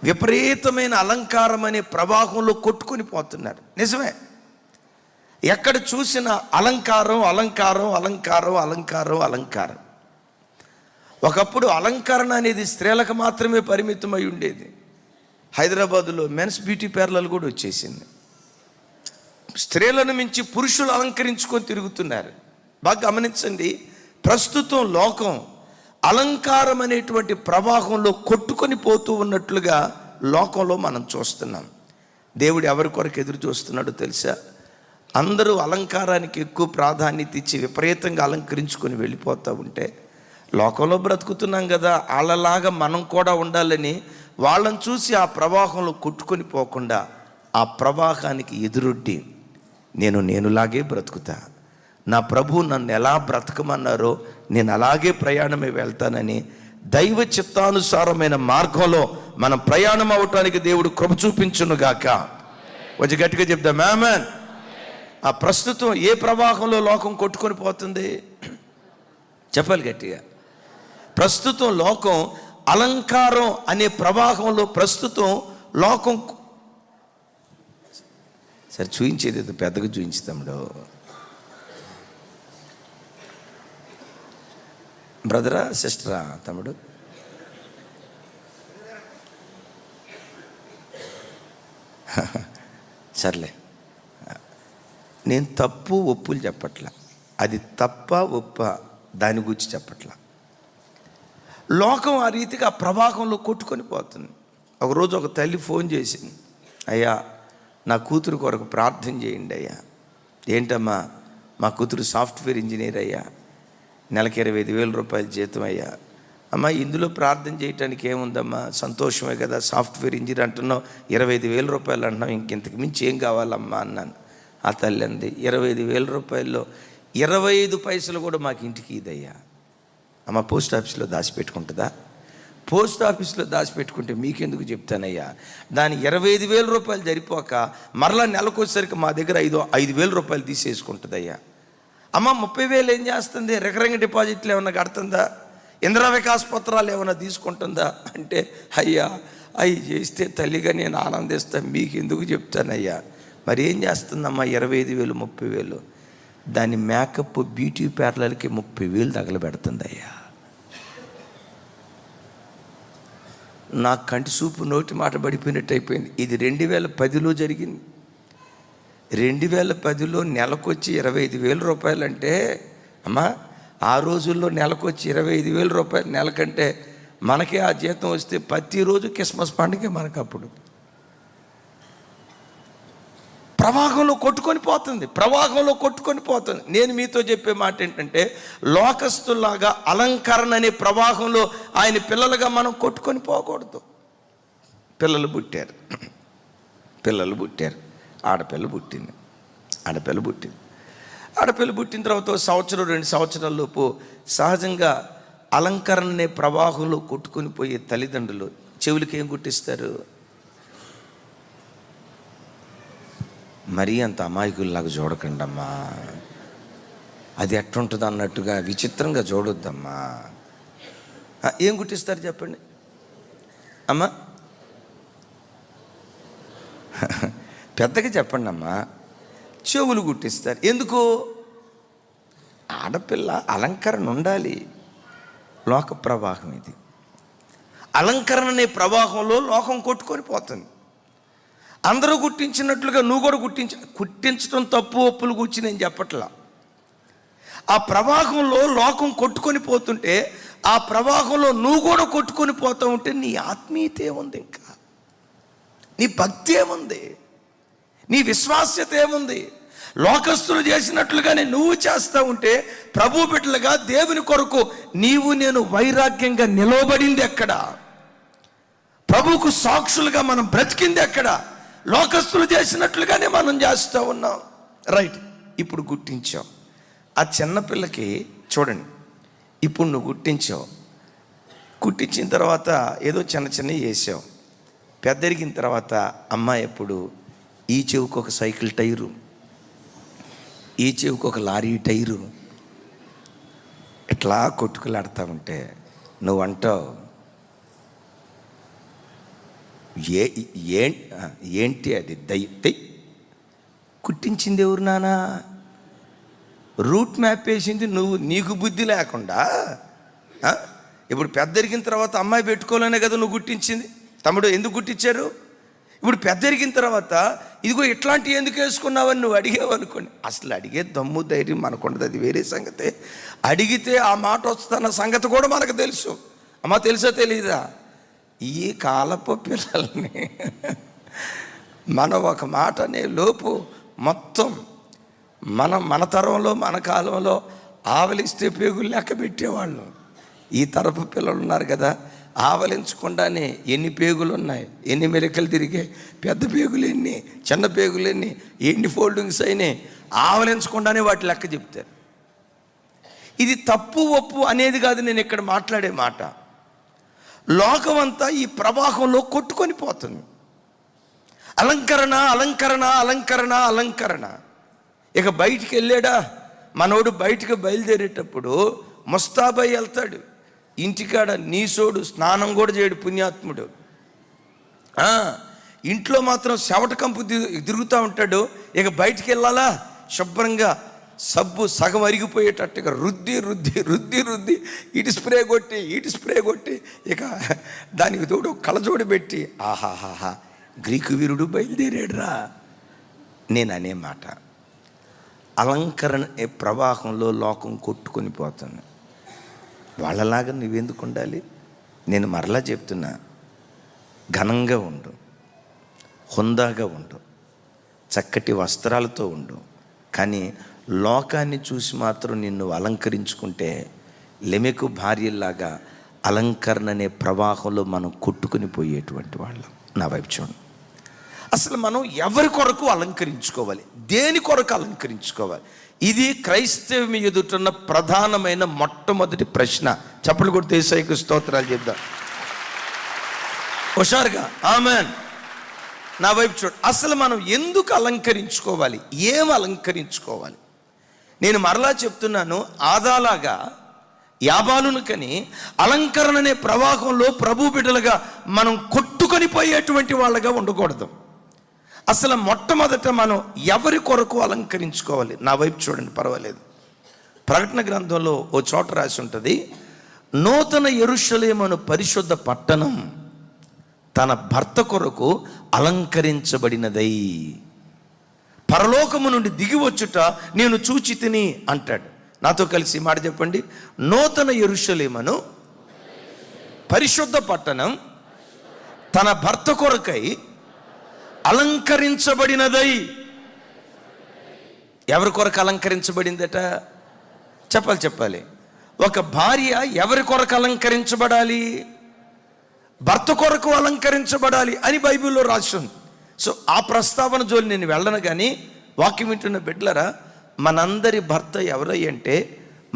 విపరీతమైన అలంకారం అనే ప్రవాహంలో కొట్టుకొని పోతున్నారు. నిజమే, ఎక్కడ చూసినా అలంకారం అలంకారం అలంకారం అలంకారం అలంకారం. ఒకప్పుడు అలంకరణ అనేది స్త్రీలకు మాత్రమే పరిమితమై ఉండేది. హైదరాబాదులో మెన్స్ బ్యూటీ పార్లర్ కూడా వచ్చేసింది. స్త్రీలను మించి పురుషులు అలంకరించుకొని తిరుగుతున్నారు. బాగా గమనించండి, ప్రస్తుతం లోకం అలంకారం అనేటువంటి ప్రవాహంలో కొట్టుకొని పోతూ ఉన్నట్లుగా లోకంలో మనం చూస్తున్నాం. దేవుడు ఎవరి కొరకు ఎదురు చూస్తున్నాడో తెలుసా? అందరూ అలంకారానికి ఎక్కువ ప్రాధాన్యత ఇచ్చి విపరీతంగా అలంకరించుకొని వెళ్ళిపోతూ ఉంటే, లోకంలో బ్రతుకుతున్నాం కదా, వాళ్ళలాగా మనం కూడా ఉండాలని వాళ్ళని చూసి ఆ ప్రవాహంలో కొట్టుకొని పోకుండా ఆ ప్రవాహానికి ఎదురొడ్డి నేనులాగే బ్రతుకుతా, నా ప్రభు నన్ను ఎలా బ్రతకమన్నారో నేను అలాగే ప్రయాణమే వెళ్తానని దైవ చిత్తానుసారమైన మార్గంలో మనం ప్రయాణం అవటానికి దేవుడు కృప చూపించునుగాక. కొంచెం గట్టిగా చెప్దాం ఆమేన్. ఆ ప్రస్తుతం ఏ ప్రవాహంలో లోకం కొట్టుకొని పోతుంది? చెప్పాలి గట్టిగా. ప్రస్తుతం లోకం అలంకారం అనే ప్రవాహంలో ప్రస్తుతం లోకం. సరే చూయించేది పెద్దగా చూయించుతాడు బ్రదరా సిస్టరా తమ్ముడు? సర్లే, నేను తప్పు ఒప్పులు చెప్పట్లా, అది తప్ప ఒప్ప దాని గురించి చెప్పట్లా. లోకం ఆ రీతిగా ఆ ప్రవాహంలో కొట్టుకొని పోతుంది. ఒకరోజు ఒక తల్లి ఫోన్ చేసింది, అయ్యా నా కూతురు కొరకు ప్రార్థన చేయండి అయ్యా. ఏంటమ్మా? మా కూతురు సాఫ్ట్వేర్ ఇంజనీర్ అయ్యా, నెలకి 25,000 రూపాయలు జీతం అయ్యా. అమ్మ ఇందులో ప్రార్థన చేయటానికి ఏముందమ్మా, సంతోషమే కదా, సాఫ్ట్వేర్ ఇంజనీర్ అంటున్నావు, 25,000 రూపాయలు అంటున్నావు, ఇంకెంతకు మించి ఏం కావాలమ్మా అన్నాను. ఆ తల్లి అంది, 25,000 రూపాయల్లో 25 పైసలు కూడా మాకు ఇంటికి ఇదయ్యా. అమ్మ పోస్ట్ ఆఫీస్లో దాచిపెట్టుకుంటుందా? పోస్ట్ ఆఫీస్లో దాచిపెట్టుకుంటే మీకెందుకు చెప్తానయ్యా. దాని 25,000 రూపాయలు సరిపోక మరలా నెలకు వచ్చేసరికి మా దగ్గర 5,000 రూపాయలు తీసేసుకుంటుందయ్యా. అమ్మ 30,000 ఏం చేస్తుంది? రికరింగ్ డిపాజిట్లు ఏమన్నా కడుతుందా? ఇందిరా వికాస్ పత్రాలు ఏమైనా తీసుకుంటుందా అంటే, అయ్యా అవి చేస్తే తల్లిగా నేను ఆనందిస్తాను, మీకు ఎందుకు చెప్తానయ్యా. మరి ఏం చేస్తుందమ్మా? 25,000 30,000 దాని మేకప్ బ్యూటీ పార్లర్కి 30,000 తగలబెడుతుంది అయ్యా. నా కంటి చూపు నోటి మాట పడిపోయినట్టు అయిపోయింది. ఇది 2010లో జరిగింది. 2010లో నెలకొచ్చి 25,000 రూపాయలు అంటే, అమ్మా ఆ రోజుల్లో నెలకొచ్చి 25,000 రూపాయలు నెలకంటే మనకే ఆ జీతం వస్తే ప్రతిరోజు క్రిస్మస్ పండుగ మనకు. అప్పుడు ప్రవాహంలో కొట్టుకొని పోతుంది, ప్రవాహంలో కొట్టుకొని పోతుంది. నేను మీతో చెప్పే మాట ఏంటంటే, లోకస్తులాగా అలంకరణ అనే ప్రవాహంలో ఆయన పిల్లలుగా మనం కొట్టుకొని పోకూడదు. పిల్లలు పుట్టారు, ఆడపిల్ల పుట్టింది. ఆడపిల్ల పుట్టిన తర్వాత 1 సంవత్సరం 2 సంవత్సరాల లోపు సహజంగా అలంకరణ అనే ప్రవాహంలో కొట్టుకొని పోయే తల్లిదండ్రులు చెవులకి ఏం కుట్టిస్తారు? మరీ అంత అమాయకుల్లాగా చూడకండమ్మా, అది ఎట్టుంటుంది అన్నట్టుగా విచిత్రంగా చూడొద్దమ్మా. ఏం కుట్టిస్తారు చెప్పండి అమ్మా? పెద్దగా చెప్పండి అమ్మా. చెవులు కుట్టిస్తారు. ఎందుకు? ఆడపిల్ల అలంకరణ ఉండాలి. లోక ప్రవాహం ఇది. అలంకరణ అనే ప్రవాహంలో లోకం కొట్టుకొని పోతుంది. అందరూ గుర్తించినట్లుగా నువ్వు కూడా కుట్టించడం తప్పు ఒప్పులు గురించి నేను చెప్పట్లా. ఆ ప్రవాహంలో లోకం కొట్టుకొని పోతుంటే, ఆ ప్రవాహంలో నువ్వు కూడా కొట్టుకొని పోతూ ఉంటే నీ ఆత్మీయత ఏముంది? ఇంకా నీ భక్తి ఏముంది? నీ విశ్వాస్యత ఏముంది? లోకస్తులు చేసినట్లుగానే నువ్వు చేస్తూ ఉంటే, ప్రభు బిడ్డలుగా దేవుని కొరకు నేను వైరాగ్యంగా నిలవబడింది ఎక్కడ? ప్రభువుకు సాక్షులుగా మనం బ్రతికింది ఎక్కడ? లోకస్తులు చేసినట్లుగానే మనం చేస్తూ ఉన్నాం. రైట్, ఇప్పుడు గుర్తించావు. ఆ చిన్నపిల్లకి చూడండి, ఇప్పుడు నువ్వు గుర్తించావు. కుట్టించిన తర్వాత ఏదో చిన్నవి వేసావు. పెద్దరిగిన తర్వాత అమ్మాయి ఎప్పుడు ఈ చెవుకు ఒక సైకిల్ టైరు, ఈ చెవుకు ఒక లారీ టైరు, ఇట్లా కొట్టుకులాడుతూ ఉంటే నువ్వు అంటావు, ఏ ఏంటి అది దై కుట్టించింది ఎవరు నానా? రూట్ మ్యాప్ వేసింది నువ్వు, నీకు బుద్ధి లేకుండా. ఇప్పుడు పెద్దరిగిన తర్వాత అమ్మాయి పెట్టుకోవాలనే కదా నువ్వు గుట్టించింది. తమ్ముడు ఎందుకు గుట్టించారు? ఇప్పుడు పెద్దరిగిన తర్వాత ఇదిగో ఇట్లాంటివి ఎందుకు వేసుకున్నావని నువ్వు అడిగావు అనుకోండి. అసలు అడిగే దమ్ము ధైర్యం మనకుండదు, అది వేరే సంగతి. అడిగితే ఆ మాట వస్తున్న సంగతి కూడా మనకు తెలుసు. అమ్మ తెలుసా తెలీదా? ఈ కాలపు పిల్లల్ని మనం ఒక మాట అనే లోపు మొత్తం మన తరంలో మన కాలంలో ఆవలిస్తే పేగులు లెక్క పెట్టేవాళ్ళు. ఈ తరపు పిల్లలు ఉన్నారు కదా, ఆవలించకుండానే ఎన్ని పేగులు ఉన్నాయి, ఎన్ని మెలికలు తిరిగాయి, పెద్ద పేగులు ఎన్ని, చిన్న పేగులు ఎన్ని ఫోల్డింగ్స్ అయినాయి, ఆవలించకుండానే వాటి లెక్క చెప్తారు. ఇది తప్పు ఒప్పు అనేది కాదు నేను ఇక్కడ మాట్లాడే మాట. లోకమంతా ఈ ప్రవాహంలో కొట్టుకొని పోతుంది. అలంకరణ అలంకరణ అలంకరణ అలంకరణ. ఇక బయటికి వెళ్ళాడా మనోడు, బయటికి బయలుదేరేటప్పుడు ముస్తాబై వెళ్తాడు. ఇంటికాడ నీసోడు స్నానం కూడా చేయడు పుణ్యాత్ముడు. ఇంట్లో మాత్రం చెమట కంపు తిరుగుతూ ఉంటాడు. ఇక బయటికి వెళ్ళాలా శుభ్రంగా సబ్బు సగం అరిగిపోయేటట్టుగా రుద్ది రుద్ది రుద్ది రుద్ది ఇటు స్ప్రే కొట్టి ఇక దానికి తోడు కళ్ళజోడు పెట్టి ఆహాహాహా గ్రీకు వీరుడు బయలుదేరాడురా. నేను అనే మాట, అలంకరణ ప్రవాహంలో లోకం కొట్టుకొని పోతుంది. వాళ్ళలాగా నువ్వెందుకు ఉండాలి? నేను మరలా చెప్తున్నా, ఘనంగా ఉండు, హుందాగా ఉండు, చక్కటి వస్త్రాలతో ఉండు. కానీ లోకాన్ని చూసి మాత్రం నిన్ను అలంకరించుకుంటే లెమెకు భార్యలాగా అలంకరణ అనే ప్రవాహంలో మనం కొట్టుకుని పోయేటువంటి వాళ్ళం. నా వైపు చూడండి. అసలు మనం ఎవరి కొరకు అలంకరించుకోవాలి, దేని కొరకు అలంకరించుకోవాలి? ఇది క్రైస్తవం ఎదుటున్న ప్రధానమైన మొట్టమొదటి ప్రశ్న. చప్పలు కొడితే యేసయ్యకు స్తోత్రాలు చెప్దాం హుషారుగా. ఆమెన్. నా వైపు చూడు. అసలు మనం ఎందుకు అలంకరించుకోవాలి, ఏం అలంకరించుకోవాలి? నేను మరలా చెప్తున్నాను, ఆదాలాగా యాబాలును కని అలంకరణ అనే ప్రవాహంలో ప్రభు బిడ్డలుగా మనం కొట్టుకొని పోయేటువంటి వాళ్ళగా ఉండకూడదు. అసలు మొట్టమొదట మనం ఎవరి కొరకు అలంకరించుకోవాలి? నా వైపు చూడండి, పర్వాలేదు. ప్రకటన గ్రంథంలో ఓ చోట రాసి ఉంటుంది, నూతన యెరూషలేము పరిశుద్ధ పట్టణం తన భర్త కొరకు అలంకరించబడినదై పరలోకము నుండి దిగి వచ్చుట నేను చూచి తిని అంటాడు. నాతో కలిసి మాట చెప్పండి. నూతన యెరూషలేము పరిశుద్ధ పట్టణం తన భర్త కొరకై అలంకరించబడినదై. ఎవరి కొరకు అలంకరించబడిందట? చెప్పాలి. ఒక భార్య ఎవరి కొరకు అలంకరించబడాలి? భర్త కొరకు అలంకరించబడాలి అని బైబిల్లో రాస్తుంది. సో ఆ ప్రస్తావన జోలి నేను వెళ్ళను. కానీ వాక్యం వింటున్న బిడ్డలారా, మనందరి భర్త ఎవరంటే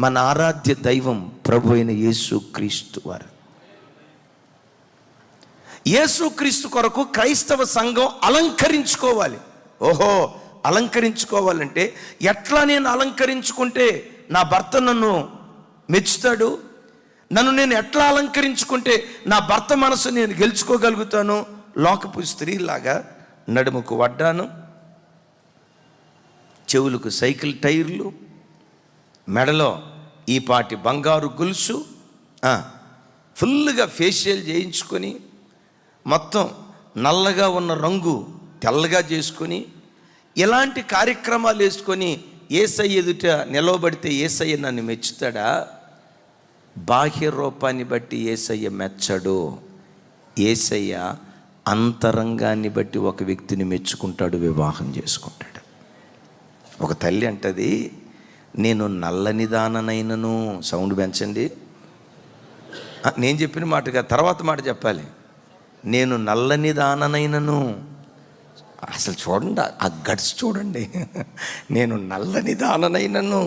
మన ఆరాధ్య దైవం ప్రభు అయిన యేసుక్రీస్తు వారు. యేసుక్రీస్తు కొరకు క్రైస్తవ సంఘం అలంకరించుకోవాలి. ఓహో, అలంకరించుకోవాలంటే ఎట్లా నేను అలంకరించుకుంటే నా భర్త నన్ను మెచ్చుతాడు? నన్ను నేను ఎట్లా అలంకరించుకుంటే నా భర్త మనసు నేను గెలుచుకోగలుగుతాను? లోకపు స్త్రీలాగా నడుముకు వడ్డాను, చెవులకు సైకిల్ టైర్లు, మెడలో ఈ పాటి బంగారు గొలుసు, ఫుల్గా ఫేషియల్ చేయించుకొని మొత్తం నల్లగా ఉన్న రంగు తెల్లగా చేసుకొని ఇలాంటి కార్యక్రమాలు వేసుకొని యేసయ్య ఎదుట నిలవబడితే యేసయ్య నన్ను మెచ్చుతాడా? బాహ్య రూపాన్ని బట్టి యేసయ్య మెచ్చడు. యేసయ్య అంతరంగాన్ని బట్టి ఒక వ్యక్తిని మెచ్చుకుంటాడు, వివాహం చేసుకుంటాడు. ఒక తల్లి అంటది, నేను నల్లని దాననైనను. సౌండ్ పెంచండి. నేను చెప్పిన మాటగా తర్వాత మాట చెప్పాలి. నేను నల్లని దాననైనను. అసలు చూడండి, ఆ గట్స్ చూడండి. నేను నల్లని దాననైనను.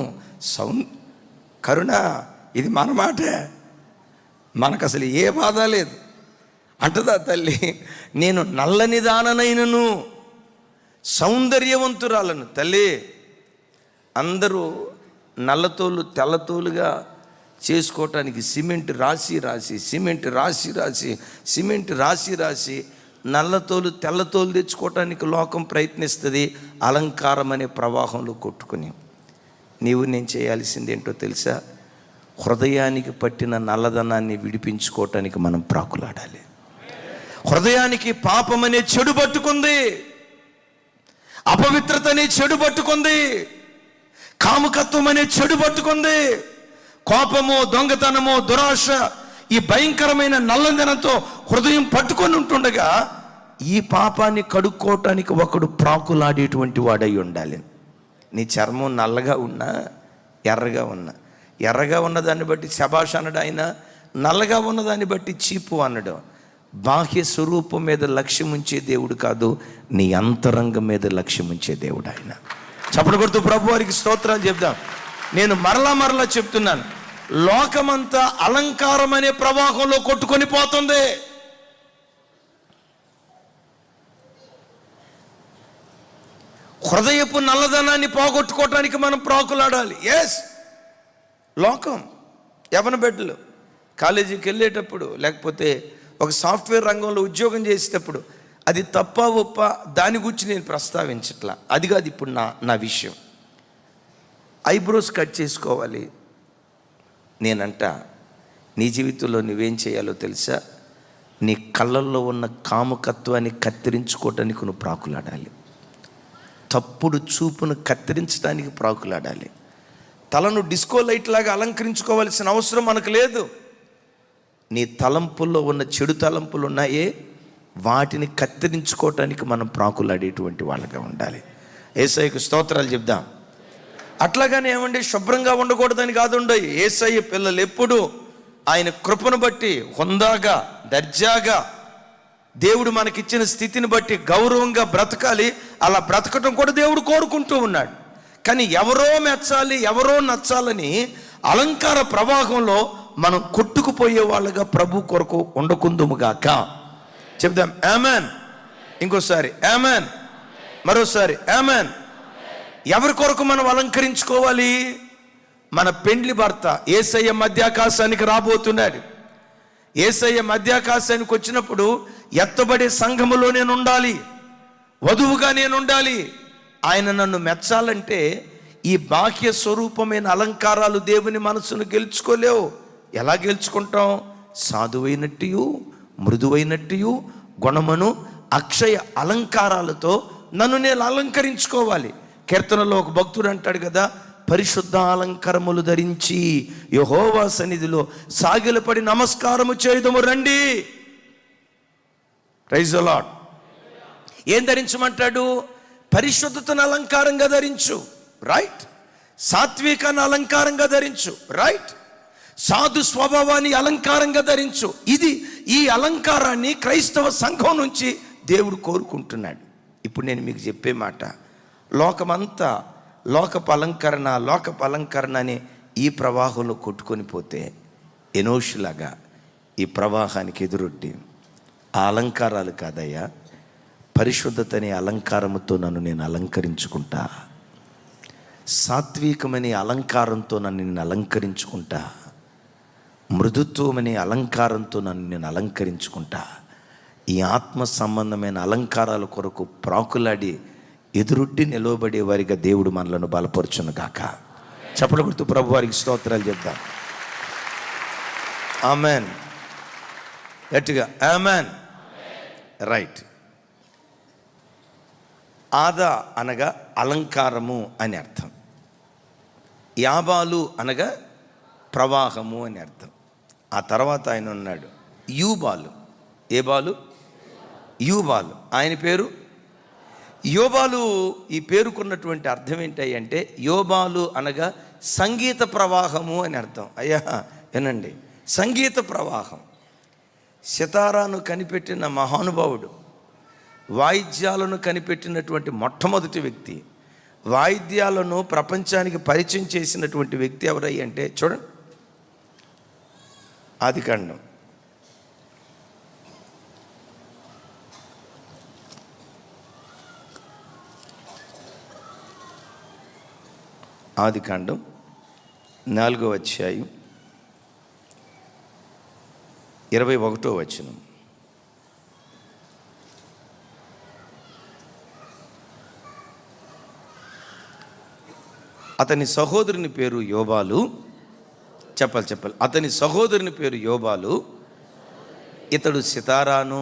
కరుణ, ఇది మన మాటే, మనకు అసలు ఏ బాధ లేదు అంటదా తల్లి. నేను నల్లని దాననైనను, సౌందర్యవంతురాలను. తల్లి, అందరూ నల్లతోలు తెల్లతోలుగా చేసుకోవటానికి సిమెంట్ రాసి నల్లతోలు తెల్లతోలు తెచ్చుకోవటానికి లోకం ప్రయత్నిస్తుంది, అలంకారం అనే ప్రవాహంలో కొట్టుకుని. నేను చేయాల్సింది ఏంటో తెలుసా? హృదయానికి పట్టిన నల్లదనాన్ని విడిపించుకోవటానికి మనం ప్రాకులాడాలి. హృదయానికి పాపం అనే చెడు పట్టుకుంది, అపవిత్రత అనే చెడు పట్టుకుంది, కాముకత్వం అనే చెడు పట్టుకుంది, కోపము, దొంగతనము, దురాశ, ఈ భయంకరమైన నల్లదనంతో హృదయం పట్టుకొని ఉంటుండగా ఈ పాపాన్ని కడుక్కోవటానికి ఒకడు ప్రాకులాడేటువంటి వాడై ఉండాలి. నీ చర్మం నల్లగా ఉన్నా, ఎర్రగా ఉన్నా, ఎర్రగా ఉన్నదాన్ని బట్టి శబాష్ అనడు ఆయన, నల్లగా ఉన్నదాన్ని బట్టి చీపు అనడు. బాహ్య స్వరూపం మీద లక్ష్యం ఉంచే దేవుడు కాదు, నీ అంతరంగం మీద లక్ష్యం ఉంచే దేవుడు ఆయన. చప్పట్లు కొడుతూ ప్రభు వారికి స్తోత్రాలు చెప్దాం. నేను మరలా చెప్తున్నాను, లోకమంతా అలంకారం అనే ప్రవాహంలో కొట్టుకొని పోతుంది. హృదయపు నల్లదనాన్ని పోగొట్టుకోవటానికి మనం ప్రాకులాడాలి. ఎస్, లోకం యవన బిడ్డలు కాలేజీకి వెళ్ళేటప్పుడు, లేకపోతే ఒక సాఫ్ట్వేర్ రంగంలో ఉద్యోగం చేసేటప్పుడు, అది తప్ప ఒప్ప దాని గురించి నేను ప్రస్తావించట్లా, అది కాదు ఇప్పుడు నా విషయం. ఐబ్రోస్ కట్ చేసుకోవాలి. నేనంట, నీ జీవితంలో నువ్వేం చేయాలో తెలుసా? నీ కళ్ళల్లో ఉన్న కాముకత్వాన్ని కత్తిరించుకోవటానికి నువ్వు ప్రాకులాడాలి. తప్పుడు చూపును కత్తిరించడానికి ప్రాకులాడాలి. తలను డిస్కో లైట్ లాగా అలంకరించుకోవాల్సిన అవసరం మనకు లేదు. నీ తలంపుల్లో ఉన్న చెడు తలంపులు ఉన్నాయే, వాటిని కత్తిరించుకోవటానికి మనం ప్రాకులాడేటువంటి వాళ్ళగా ఉండాలి. యేసయ్యకు స్తోత్రాలు చెప్దాం. అట్లాగానే ఏమండి, శుభ్రంగా ఉండకూడదని కాదుండయి. యేసయ్య పిల్లలు ఎప్పుడు ఆయన కృపను బట్టి హుందాగా, దర్జాగా, దేవుడు మనకిచ్చిన స్థితిని బట్టి గౌరవంగా బ్రతకాలి. అలా బ్రతకటం కూడా దేవుడు కోరుకుంటూ ఉన్నాడు. కానీ ఎవరో మెచ్చాలి, ఎవరో నచ్చాలని అలంకార ప్రవాహంలో మనం కొట్టుకుపోయే వాళ్ళగా ప్రభు కొరకు ఉండకుందుముగాక. చెప్దాం ఆమెన్. ఇంకోసారి ఆమెన్, మరోసారి ఆమెన్. ఎవరి కొరకు మనం అలంకరించుకోవాలి? మన పెండ్లి భర్త యేసయ్య మధ్యాకాశానికి రాబోతున్నాడు. యేసయ్య మధ్యాకాశానికి వచ్చినప్పుడు ఎత్తబడే సంఘములో నేను ఉండాలి, వధువుగా నేను ఉండాలి. ఆయన నన్ను మెచ్చాలంటే ఈ బాహ్య స్వరూపమైన అలంకారాలు దేవుని మనసును గెలుచుకోలేవు. ఎలా గెలుచుకుంటాం? సాధువైనట్టు, మృదువైనట్టు, గుణమును అక్షయ అలంకారాలతో నన్ను నేను అలంకరించుకోవాలి. కీర్తనలో ఒక భక్తుడు అంటాడు కదా, పరిశుద్ధ అలంకారములు ధరించి యెహోవా సన్నిధిలో సాగిలపడి నమస్కారము చేయుదము రండి. Praise the Lord. ఏం ధరించమంటాడు? పరిశుద్ధతను అలంకారంగా ధరించు, రైట్. సాత్వికాన్ని అలంకారంగా ధరించు, రైట్. సాధు స్వభావాన్ని అలంకారంగా ధరించు. ఈ అలంకారాన్ని క్రైస్తవ సంఘం నుంచి దేవుడు కోరుకుంటున్నాడు. ఇప్పుడు నేను మీకు చెప్పే మాట, లోకమంతా లోకపు అలంకరణ అని ఈ ప్రవాహంలో కొట్టుకొని పోతే ఎనోషులాగా ఈ ప్రవాహానికి ఎదురొడ్డి, ఆ అలంకారాలు కాదయ్యా, పరిశుద్ధతని అలంకారముతో నన్ను నేను అలంకరించుకుంటా, సాత్వికమనే అలంకారంతో నన్ను నేను అలంకరించుకుంటా, మృదుత్వమనే అలంకారంతో నన్ను నేను అలంకరించుకుంటా. ఈ ఆత్మ సంబంధమైన అలంకారాల కొరకు ప్రాకులాడి ఎదురొడ్డి నిలవబడే వారిగా దేవుడు మనలను బలపరచును గాక. చప్పట్లు కొడుతూ ప్రభు వారికి స్తోత్రాలు చెప్తాం. ఆమెన్. గట్టిగా ఆమెన్. రైట్. ఆదా అనగా అలంకారము అని అర్థం. యాబాలు అనగా ప్రవాహము అని అర్థం. ఆ తర్వాత ఆయన ఉన్నాడు యూబాలు. ఏ బాలు? యూబాలు. ఆయన పేరు యోబాలు. ఈ పేరుకున్నటువంటి అర్థం ఏంటి అంటే, యోబాలు అనగా సంగీత ప్రవాహము అని అర్థం. అయ్యా వినండి, సంగీత ప్రవాహం. సితారాను కనిపెట్టిన మహానుభావుడు, వాయిద్యాలను కనిపెట్టినటువంటి మొట్టమొదటి వ్యక్తి, వాయిద్యాలను ప్రపంచానికి పరిచయం చేసినటువంటి వ్యక్తి ఎవరై అంటే చూడండి, ఆదికాండం. ఆదికాండం 4వ అధ్యాయం 21వ వచనం. అతని సహోదరుని పేరు యోబాలు. చెప్పాలి. అతని సహోదరుని పేరు యోబాలు. ఇతడు సితారాను,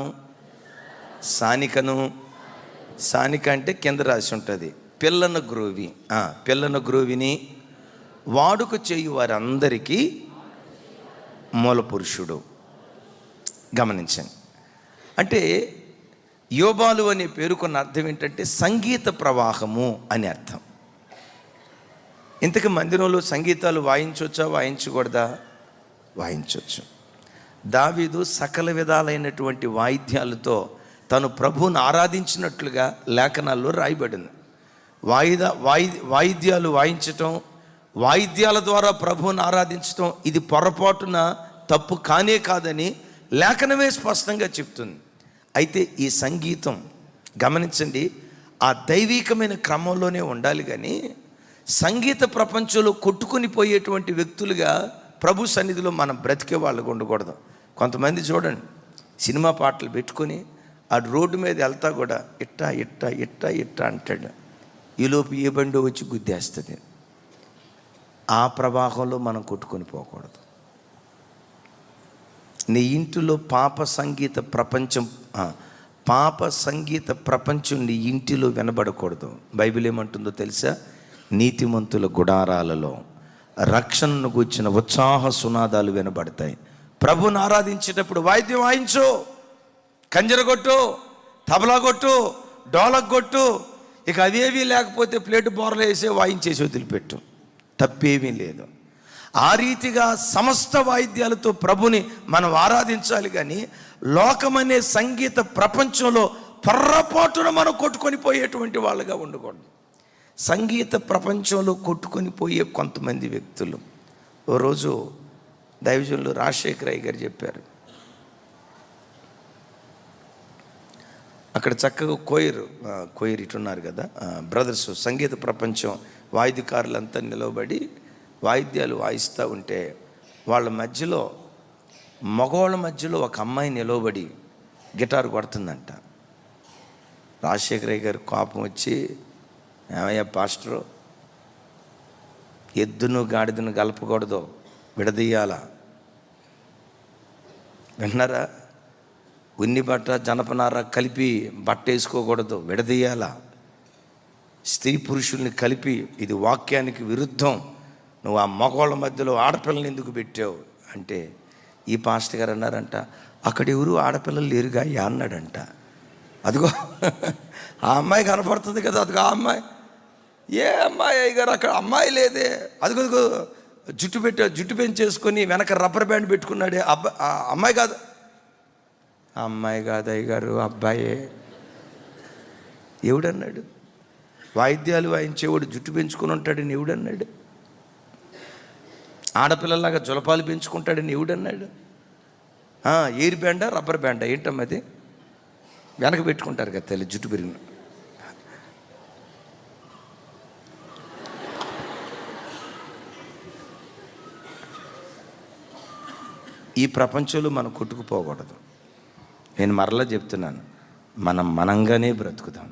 సానికను, సానిక అంటే కింద రాసి ఉంటుంది, పిల్లన గ్రోవిని వాడుక చేయు వారందరికీ మూల పురుషుడు. గమనించండి, అంటే యోబాలు అనే పేరుకున్న అర్థం ఏంటంటే సంగీత ప్రవాహము అని అర్థం. ఇంతకు మందిరంలో సంగీతాలు వాయించవచ్చా, వాయించకూడదా? వాయించవచ్చు. దావీదు సకల విధాలైనటువంటి వాయిద్యాలతో తను ప్రభువును ఆరాధించినట్లుగా లేఖనాల్లో రాయబడింది. వాయిద్యాలు వాయించటం, వాయిద్యాల ద్వారా ప్రభువును ఆరాధించటం ఇది పొరపాటున తప్పు కానే కాదని లేఖనమే స్పష్టంగా చెప్తుంది. అయితే ఈ సంగీతం గమనించండి, ఆ దైవికమైన క్రమంలోనే ఉండాలి, కానీ సంగీత ప్రపంచంలో కొట్టుకుని పోయేటువంటి వ్యక్తులుగా ప్రభు సన్నిధిలో మనం బ్రతికే వాళ్ళకు ఉండకూడదు. కొంతమంది చూడండి, సినిమా పాటలు పెట్టుకొని ఆ రోడ్డు మీద వెళ్తా కూడా ఇట్టా ఇట్టా ఇట్టా ఇట్టా అంటాడు. ఈలోపు ఏ బండో వచ్చి గుద్దేస్తుంది. ఆ ప్రవాహంలో మనం కొట్టుకొని పోకూడదు. నీ ఇంటిలో పాప సంగీత ప్రపంచం నీ ఇంటిలో వినబడకూడదు. బైబిల్ ఏమంటుందో తెలుసా? నీతిమంతుల గుడారాలలో రక్షణను గూర్చిన ఉత్సాహ సునాదాలు వినబడతాయి. ప్రభుని ఆరాధించేటప్పుడు వాయిద్యం వాయించు, కంజర కొట్టు, తబలా కొట్టు, డోలక్ కొట్టు, ఇక అవేవీ లేకపోతే ప్లేటు బోర్లు వేసే వాయించేసి వదిలిపెట్టు, తప్పేమీ లేదు. ఆ రీతిగా సమస్త వాయిద్యాలతో ప్రభుని మనం ఆరాధించాలి, కానీ లోకమనే సంగీత ప్రపంచంలో పొర్రపాటున మనం కొట్టుకొని పోయేటువంటి వాళ్ళుగా ఉండకూడదు. సంగీత ప్రపంచంలో కొట్టుకొని పోయే కొంతమంది వ్యక్తులు, ఓ రోజు దైవజనులు రాజశేఖర్ అయ్య గారు చెప్పారు, అక్కడ చక్కగా కోయిర్ ఇటున్నారు కదా బ్రదర్స్, సంగీత ప్రపంచం వాయిద్యకారులంతా నిలవబడి వాయిద్యాలు వాయిస్తూ ఉంటే వాళ్ళ మధ్యలో, మగవాళ్ళ మధ్యలో ఒక అమ్మాయి నిలవబడి గిటార్ కొడుతుందంట. రాజశేఖరయ్య గారు కోపం వచ్చి, ఏమయ్యా పాస్టరు, ఎద్దును గాడిదను కలపకూడదు, విడదీయాలా? విన్నారా? ఉన్ని బట్ట జనపనార కలిపి బట్ట వేసుకోకూడదు, విడదీయాలా? స్త్రీ పురుషుల్ని కలిపి, ఇది వాక్యానికి విరుద్ధం, నువ్వు ఆ మగవాళ్ళ మధ్యలో ఆడపిల్లల్ని ఎందుకు పెట్టావు అంటే, ఈ పాస్టర్ గారు అన్నారంట, అక్కడ ఎవరు ఆడపిల్లలు లేరుగా అయ్యా అన్నాడంట. అదిగో ఆ అమ్మాయి కనపడుతుంది కదా, అదిగో ఆ అమ్మాయి. ఏ అమ్మాయి అయ్యగారు, అక్కడ అమ్మాయి లేదే, అదిగో జుట్టు పెంచేసుకొని వెనక రబ్బర్ బ్యాండ్ పెట్టుకున్నాడే అమ్మాయి కాదు. అమ్మాయి కాదు అయ్యగారు, అబ్బాయే. ఎవడన్నాడు? వాయిద్యాలు వాయించేవాడు జుట్టు పెంచుకొని ఉంటాడని ఎవడన్నాడు? ఆడపిల్లలాగా జులపాలు పెంచుకుంటాడని ఎవడన్నాడు? ఎయిర్ బ్యాండా రబ్బర్ బ్యాండా ఏంటమ్మా అది? వెనక పెట్టుకుంటారు కదా తల్లి, జుట్టు పెరిగిన. ఈ ప్రపంచంలో మనం కొట్టుకుపోకూడదు. నేను మరలా చెప్తున్నాను, మనంగానే బ్రతుకుదాం.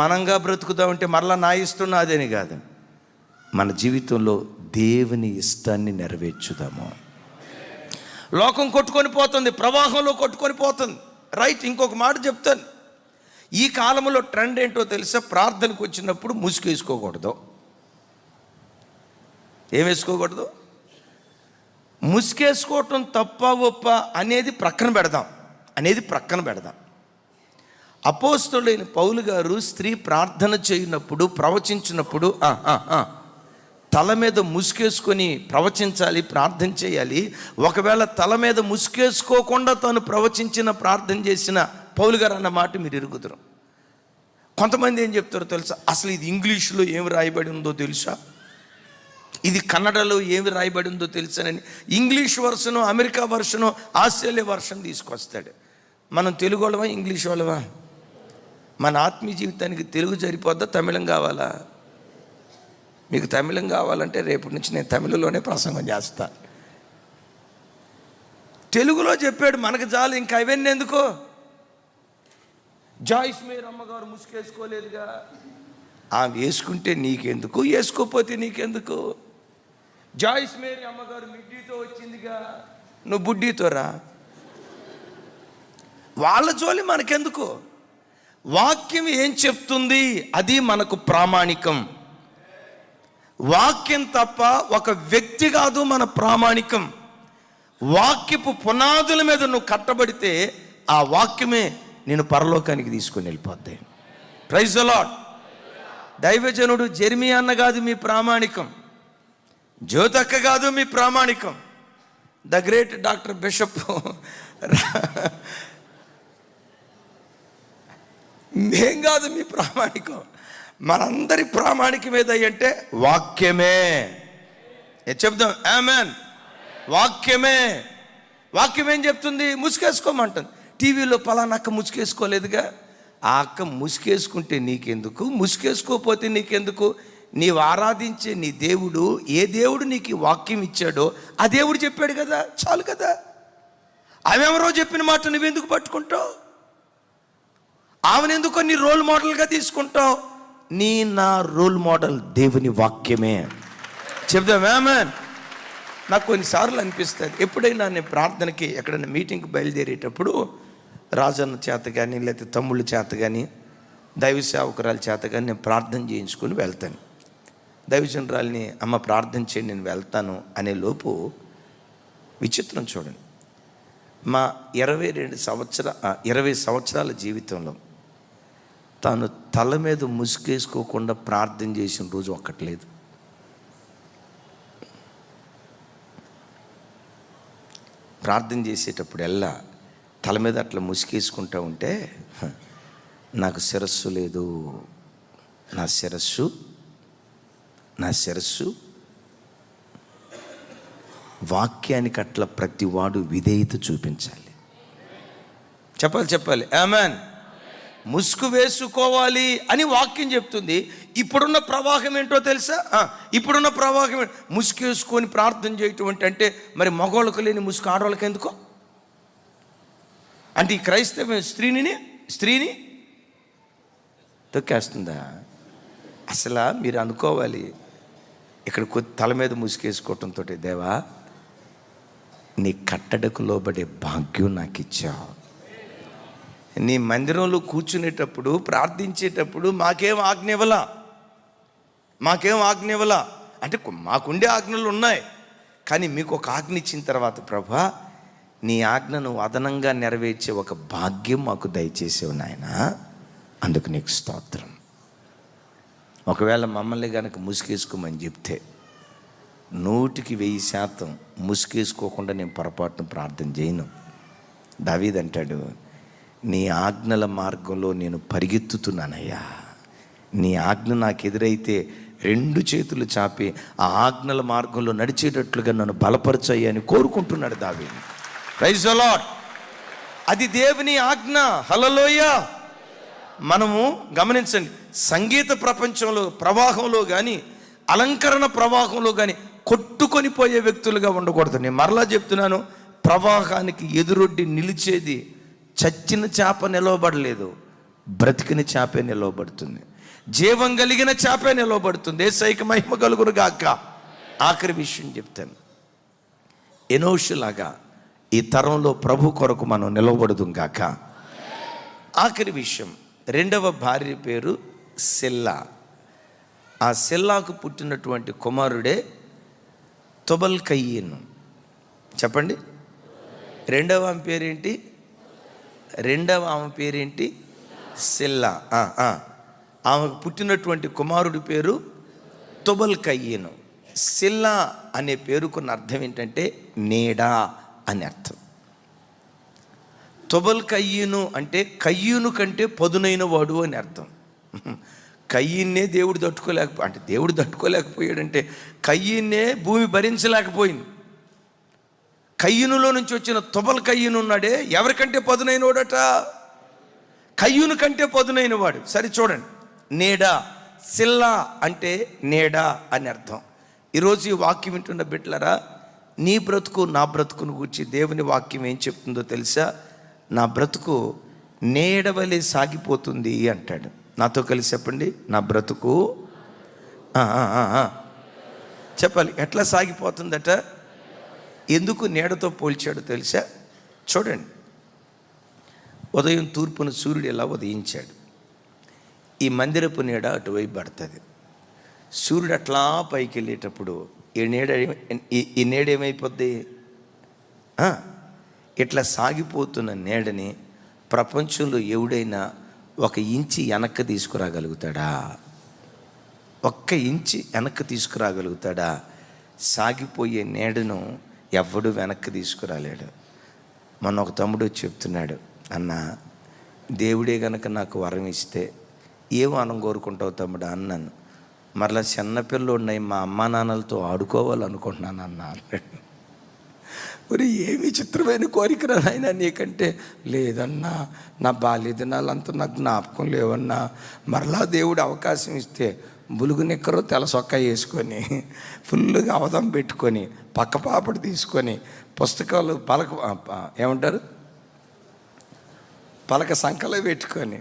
మనంగా బ్రతుకుదాం అంటే మరలా నా ఇష్టం నాదేని కాదు, మన జీవితంలో దేవుని ఇష్టాన్ని నెరవేర్చుదాము. లోకం కొట్టుకొని పోతుంది, ప్రవాహంలో కొట్టుకొని పోతుంది, రైట్. ఇంకొక మాట చెప్తాను, ఈ కాలంలో ట్రెండ్ ఏంటో తెలుసా? ప్రార్థనకు వచ్చినప్పుడు ముసుగేసుకోకూడదు. ఏం వేసుకోకూడదు? ముసుగేసుకోవటం తప్ప ఒప్ప అనేది ప్రక్కన పెడదాం. అపోస్తలుడైన పౌలు గారు స్త్రీ ప్రార్థన చేయనప్పుడు, ప్రవచించినప్పుడు తల మీద ముసుగేసుకొని ప్రవచించాలి, ప్రార్థన చేయాలి. ఒకవేళ తల మీద ముసుగేసుకోకుండా తను ప్రవచించిన, ప్రార్థన చేసిన పౌలు గారు అన్న మాట మీరు ఎరుగుతారు. కొంతమంది ఏం చెప్తారో తెలుసా? అసలు ఇది ఇంగ్లీష్లో ఏమి రాయబడి ఉందో తెలుసా, ఇది కన్నడలో ఏమి రాయబడి ఉందో తెలుసానని ఇంగ్లీష్ వర్షను, అమెరికా వర్షను, ఆస్ట్రేలియా వర్షన్ తీసుకొస్తాడు. మనం తెలుగు వాళ్ళమా, ఇంగ్లీష్ వాళ్ళమా? మన ఆత్మీయ జీవితానికి తెలుగు సరిపోద్దా, తమిళం కావాలా? మీకు తమిళం కావాలంటే రేపటి నుంచి నేను తమిళలోనే ప్రసంగం చేస్తా. తెలుగులో చెప్పాడు, మనకు చాలు, ఇంకా అవన్నీ ఎందుకు? జాయిస్ మేర్ అమ్మగారు ముసుకేసుకోలేదుగా, వేసుకుంటే నీకెందుకు, వేసుకోకపోతే నీకెందుకు? జాయిస్ మేరీ అమ్మగారు మిడ్డీతో వచ్చిందిగా, నువ్వు బుడ్డీతో రా. వాళ్ళ జోలి మనకెందుకు? వాక్యం ఏం చెప్తుంది అది మనకు ప్రామాణికం. వాక్యం తప్ప ఒక వ్యక్తి కాదు మన ప్రామాణికం. వాక్యపు పునాదుల మీద నువ్వు కట్టబడితే ఆ వాక్యమే నేను పరలోకానికి తీసుకొని వెళ్ళిపోద్ది. Praise the Lord. దైవజనుడు జెర్మియా అన్న కాదు మీ ప్రామాణికం, జ్యోతక్క కాదు మీ ప్రామాణికం, ద గ్రేట్ డాక్టర్ బిషప్ మేం కాదు మీ ప్రామాణికం. మనందరి ప్రామాణికం ఏదంటే వాక్యమే. చెప్దాం ఆమేన్. వాక్యమే. వాక్యం ఏం చెప్తుంది? ముసుకేసుకోమంటుంది. టీవీలో పలానా అక్క ముసుకేసుకోలేదుగా, ఆ అక్క ముసుకేసుకుంటే నీకెందుకు, ముసుకేసుకోకపోతే నీకెందుకు? నీవు ఆరాధించే నీ దేవుడు, ఏ దేవుడు నీకు ఈ వాక్యం ఇచ్చాడో ఆ దేవుడు చెప్పాడు కదా, చాలు కదా. ఆమెవరో చెప్పిన మాట నువ్వెందుకు పట్టుకుంటావు? ఆమెనెందుకు నీ రోల్ మోడల్గా తీసుకుంటావు? నా రోల్ మోడల్ దేవుని వాక్యమే. చెప్దాం ఆమేన్. నాకు కొన్నిసార్లు అనిపిస్తుంది, ఎప్పుడైనా నేను ప్రార్థనకి ఎక్కడైనా మీటింగ్కి బయలుదేరేటప్పుడు రాజన్న చేత కానీ లేకపోతే తమ్ముళ్ళ చేత కానీ దైవ సేవకురాల చేత కానీ నేను ప్రార్థన చేయించుకొని వెళ్తాను. దైవజనురాలిని అమ్మ ప్రార్థన చేయండి నేను వెళ్తాను అనే లోపు విచిత్రం చూడండి, మా 20 సంవత్సరాల జీవితంలో తాను తల మీద ముసుకేసుకోకుండా ప్రార్థన చేసిన రోజు ఒక్కట్లేదు. ప్రార్థన చేసేటప్పుడు తల మీద అట్లా ముసుకేసుకుంటూ ఉంటే నాకు శిరస్సు లేదు, నా శిరస్సు వాక్యానికి అట్లా ప్రతివాడు విధేయత చూపించాలి. చెప్పాలి ఆమేన్. ముసుగు వేసుకోవాలి అని వాక్యం చెప్తుంది. ఇప్పుడున్న ప్రవాహం ఏంటో తెలుసా? ఇప్పుడున్న ప్రవాహం ముసుగు వేసుకొని ప్రార్థన చేయటం అంటే మరి మగవాళ్ళకు లేని ముసుగు ఆడవాళ్ళకి ఎందుకో? అంటే ఈ క్రైస్తవ స్త్రీని తొక్కేస్తుందా? అసలు మీరు అనుకోవాలి, ఇక్కడ తల మీద ముసుగేసుకోవటంతో దేవా నీ కట్టడకు లోబడే భాగ్యం నాకు ఇచ్చావు. నీ మందిరంలో కూర్చునేటప్పుడు ప్రార్థించేటప్పుడు మాకేం ఆజ్ఞ ఇవ్వలా అంటే మాకుండే ఆజ్ఞలు ఉన్నాయి, కానీ మీకు ఒక ఆజ్ఞ ఇచ్చిన తర్వాత ప్రభా నీ ఆజ్ఞను అదనంగా నెరవేర్చే ఒక భాగ్యం మాకు దయచేసేవు నాయనా, అందుకు నీకు స్తోత్రం. ఒకవేళ మమ్మల్ని కనుక ముసుగేసుకోమని చెప్తే 100% ముసుగేసుకోకుండా నేను పొరపాటును ప్రార్థన చేయను. దావీదు అంటాడు, నీ ఆజ్ఞల మార్గంలో నేను పరిగెత్తుతున్నానయ్యా, నీ ఆజ్ఞ నాకు ఎదురైతే 2 చేతులు చాపి ఆ ఆజ్ఞల మార్గంలో నడిచేటట్లుగా నన్ను బలపరచయ్యా అని కోరుకుంటున్నాడు దావీదు. Praise the Lord. అది దేవుని ఆజ్ఞ. హల్లెలూయా. మనము గమనించండి, సంగీత ప్రపంచంలో ప్రవాహంలో కానీ అలంకరణ ప్రవాహంలో కానీ కొట్టుకొని పోయే వ్యక్తులుగా ఉండకూడదు. నేను మరలా చెప్తున్నాను, ప్రవాహానికి ఎదురొడ్డి నిలిచేది చచ్చిన చేప నిలవబడలేదు, బ్రతికిన చేపే నిలవబడుతుంది, జీవం కలిగిన చేపే నిలవబడుతుంది. యేసయ్యకి మహిమ కలుగును గాక. ఆఖరి విషయం చెప్తాను, ఎనోషులాగా ఈ తరంలో ప్రభు కొరకు మనం నిలవబడదు గాక. ఆఖరి విషయం, 2వ భార్య పేరు సెల్లా. ఆ సెల్లాకు పుట్టినటువంటి కుమారుడే తొబల్ కయ్యను. చెప్పండి, రెండవ ఆమె పేరేంటి? సెల్లా. ఆమెకు పుట్టినటువంటి కుమారుడి పేరు తొబల్ కయ్యను. సెల్లా అనే పేరుకున్న అర్థం ఏంటంటే నీడ అని అర్థం. తొబల్ కయ్యను అంటే కయ్యూను కంటే పదునైన వాడు అని అర్థం. కయ్యన్నే దేవుడు అంటే దేవుడు తట్టుకోలేకపోయాడంటే కయ్యన్నే భూమి భరించలేకపోయింది. కయ్యూనులో నుంచి వచ్చిన తొబల్ కయ్యూను ఉన్నాడే, ఎవరికంటే పదునైన వాడట? కయ్యూను కంటే పదునైన వాడు. సరే చూడండి, నీడ, సిల్లా అంటే నీడ అని అర్థం. ఈరోజు ఈ వాక్యం వింటున్న బిడ్డలారా, నీ బ్రతుకు నా బ్రతుకును గురించి దేవుని వాక్యం ఏం చెప్తుందో తెలుసా? నా బ్రతుకు నీడవలే సాగిపోతుంది అంటాడు. నాతో కలిసి చెప్పండి, నా బ్రతుకు చెప్పాలి. ఎట్లా సాగిపోతుందట? ఎందుకు నీడతో పోల్చాడు తెలుసా? చూడండి, ఉదయం తూర్పున సూర్యుడు ఎలా ఉదయించాడు, ఈ మందిరపు నీడ అటువైపు పడుతుంది. సూర్యుడు అట్లా పైకి వెళ్ళేటప్పుడు ఈ నీడ ఏమైపోద్ది? ఇట్లా సాగిపోతున్న నీడని ప్రపంచంలో ఎవడైనా 1 ఇంచి వెనక్కి తీసుకురాగలుగుతాడా? 1 ఇంచి వెనక్కి తీసుకురాగలుగుతాడా? సాగిపోయే నీడను ఎవడు వెనక్కి తీసుకురాలేడు. మొన్న ఒక తమ్ముడు చెప్తున్నాడు, అన్న దేవుడే గనక నాకు వరం ఇస్తే ఏం వరం కోరుకుంటావు తమ్ముడు అన్నాను. మరలా చిన్నపిల్లోడినై మా అమ్మా నాన్నలతో ఆడుకోవాలనుకుంటున్నాను అన్న అన్నాడు. మరి ఏమి చిత్రమైన కోరికరా నాయనా నీకంటే? లేదన్నా, నా బాల్య దినాలంతా నాకు జ్ఞాపకం లేవన్నా. మరలా దేవుడు అవకాశం ఇస్తే బులుగు నిక్కరు తెల్ల సొక్కా వేసుకొని ఫుల్గా అవధం పెట్టుకొని పక్క పాపడు తీసుకొని పుస్తకాలు ఏమంటారు పలక సంకలో పెట్టుకొని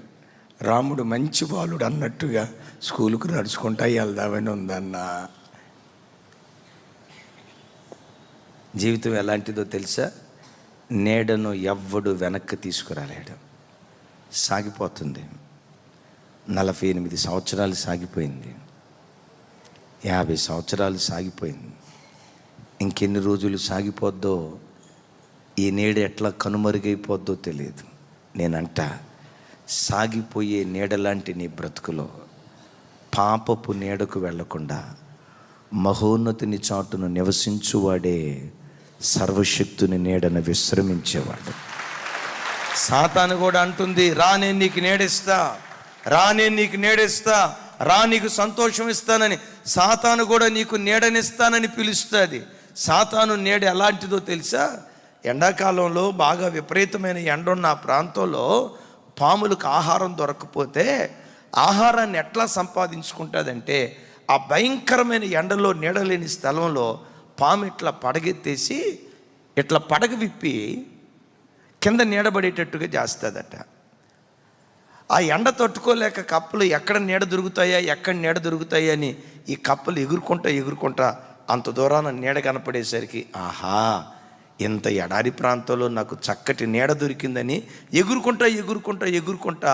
రాముడు మంచి బాలుడు అన్నట్టుగా స్కూలుకు నడుచుకుంటా వెళ్దామని ఉందన్నా. జీవితం ఎలాంటిదో తెలుసా? నీడను ఎవ్వడు వెనక్కి తీసుకురాలేడు. సాగిపోతుంది. 48 సంవత్సరాలు సాగిపోయింది, 50 సంవత్సరాలు సాగిపోయింది. ఇంకెన్ని రోజులు సాగిపోద్దో, ఈ నీడ ఎట్లా కనుమరుగైపోద్దో తెలియదు. నేనంట, సాగిపోయే నీడలాంటి నీ బ్రతుకులో పాపపు నీడకు వెళ్లకుండా మహోన్నతిని చాటును నివసించువాడే సర్వశక్తుని నీడను విశ్రమించేవాడు. సాతాను కూడా అంటుంది, రా నేను నీకు నీడిస్తా, రా నేను నీకు నీడిస్తా, రా నీకు సంతోషం ఇస్తానని. సాతాను కూడా నీకు నీడనిస్తానని పిలుస్తుంది. సాతాను నీడ ఎలాంటిదో తెలుసా? ఎండాకాలంలో బాగా విపరీతమైన ఎండ ఉన్న ఆ ప్రాంతంలో పాములకు ఆహారం దొరకకపోతే ఆహారాన్ని ఎట్లా సంపాదించుకుంటుందంటే, ఆ భయంకరమైన ఎండలో నీడలేని స్థలంలో పాము ఇట్లా పడగెత్తేసి ఇట్లా పడగ విప్పి కింద నీడబడేటట్టుగా చేస్తుందట. ఆ ఎండ తట్టుకోలేక కప్పలు ఎక్కడ నీడ దొరుకుతాయా అని ఈ కప్పలు ఎగురుకుంటా అంత దూరాన నీడ కనపడేసరికి, ఆహా ఇంత ఎడారి ప్రాంతంలో నాకు చక్కటి నీడ దొరికిందని ఎగురుకుంటా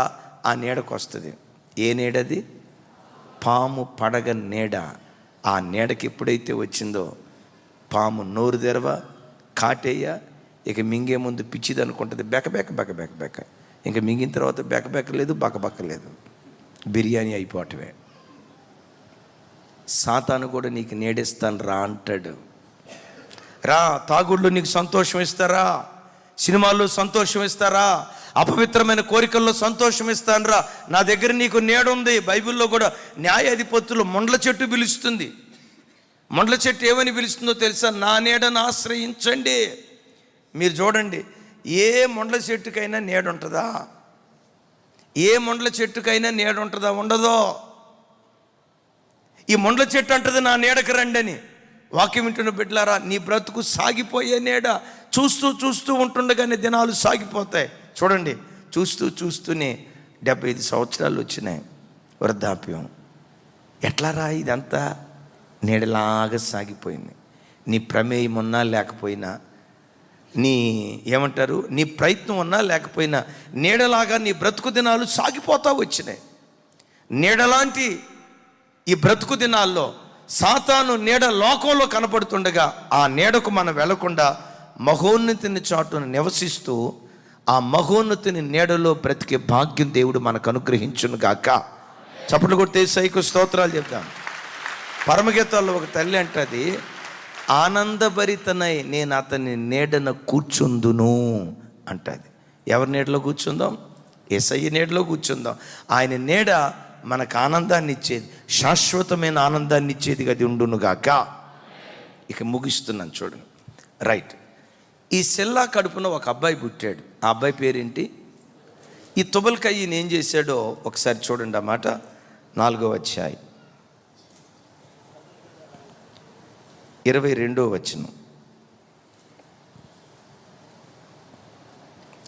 ఆ నీడకు వస్తుంది. ఏ నీడది? పాము పడగ నీడ. ఆ నీడకి ఎప్పుడైతే వచ్చిందో పాము నోరు తెరవ కాటేయ, ఇక మింగే ముందు పిచ్చిది అనుకుంటుంది, బెక. ఇంకా మింగిన తర్వాత బెక లేదు, బక్క లేదు, బిర్యానీ అయిపోవటమే. సాతాను కూడా నీకు నీడిస్తాను రా అంటాడు. రా, తాగుళ్ళు నీకు సంతోషం ఇస్తారా? సినిమాల్లో సంతోషం ఇస్తారా? అపవిత్రమైన కోరికల్లో సంతోషం ఇస్తాను రా, నా దగ్గర నీకు నీడ ఉంది. బైబిల్లో కూడా న్యాయాధిపతులు మొండ్ల చెట్టు పిలుస్తుంది. మొండ్ల చెట్టు ఏమని పిలుస్తుందో తెలుసా? నా నీడను ఆశ్రయించండి. మీరు చూడండి, ఏ మొండ్ల చెట్టుకైనా నీడ ఉంటుందా? ఏ మొండ్ల చెట్టుకైనా నీడ ఉంటుందా? ఉండదో. ఈ మొండ్ల చెట్టు అంటది నా నీడకు రండి అని. వాక్యం వింటున్న బిడ్డలారా, నీ బ్రతుకు సాగిపోయే నీడ. చూస్తూ ఉంటుండగానే దినాలు సాగిపోతాయి. చూడండి, చూస్తూనే 75 సంవత్సరాలు వచ్చినాయి, వృద్ధాప్యం. ఎట్లా రా ఇదంతా? నీడలాగా సాగిపోయింది. నీ ప్రమేయం ఉన్నా లేకపోయినా, నీ ప్రయత్నం ఉన్నా లేకపోయినా నీడలాగా నీ బ్రతుకు దినాలు సాగిపోతా వచ్చినాయి. నీడలాంటి ఈ బ్రతుకు దినాల్లో సాతాను నీడ లోకంలో కనపడుతుండగా ఆ నీడకు మనం వెళ్లకుండా మహోన్నతిని చాటును నివసిస్తూ ఆ మహోన్నతిని నీడలో బ్రతికే భాగ్యం దేవుడు మనకు అనుగ్రహించును గాక. చప్పట్లు కొడితే యేసయ్యకు స్తోత్రాలు చెప్తాం. పరమగీతాల్లో ఒక తల్లి అంటది, ఆనందభరితనై నేను అతని నీడన కూర్చుందును అంటది. ఎవరి నీడలో కూర్చుందాం? యేసయ్య నీడలో కూర్చుందాం. ఆయన నీడ మనకు ఆనందాన్ని ఇచ్చేది, శాశ్వతమైన ఆనందాన్ని ఇచ్చేది అది ఉండునుగాక. ఇక ముగిస్తున్నాను చూడండి. రైట్, ఈ సెల్లా కడుపున ఒక అబ్బాయి పుట్టాడు. ఆ అబ్బాయి పేరేంటి? ఈ తుబల్కయ్యని ఏం చేశాడో ఒకసారి చూడండి. ఆ మాట 4వ అధ్యాయం 22వ వచనం.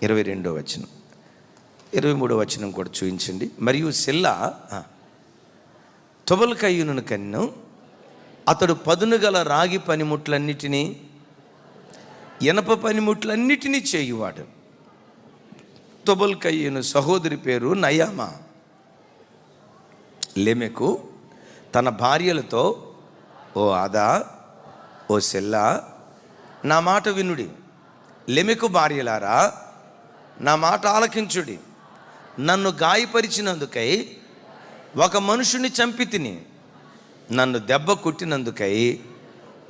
22వ వచనం. 23వ వచనం కూడా చూపించండి. మరియు సిల్లా తుబల్కయ్యును కన్ను, అతడు పదును గల రాగి పనిముట్లన్నిటినీ ఇనప పనిముట్లన్నిటినీ చేయువాడు. తుబల్కయ్యును సహోదరి పేరు నయామా. లెమెకు తన భార్యలతో, ఓ ఆదా, ఓ సెల్లా, నా మాట వినుడి. లెమెకు భార్యలారా, నా మాట ఆలకించుడి. నన్ను గాయపరిచినందుకై ఒక మనుషుని చంపితిని, నన్ను దెబ్బ కొట్టినందుకై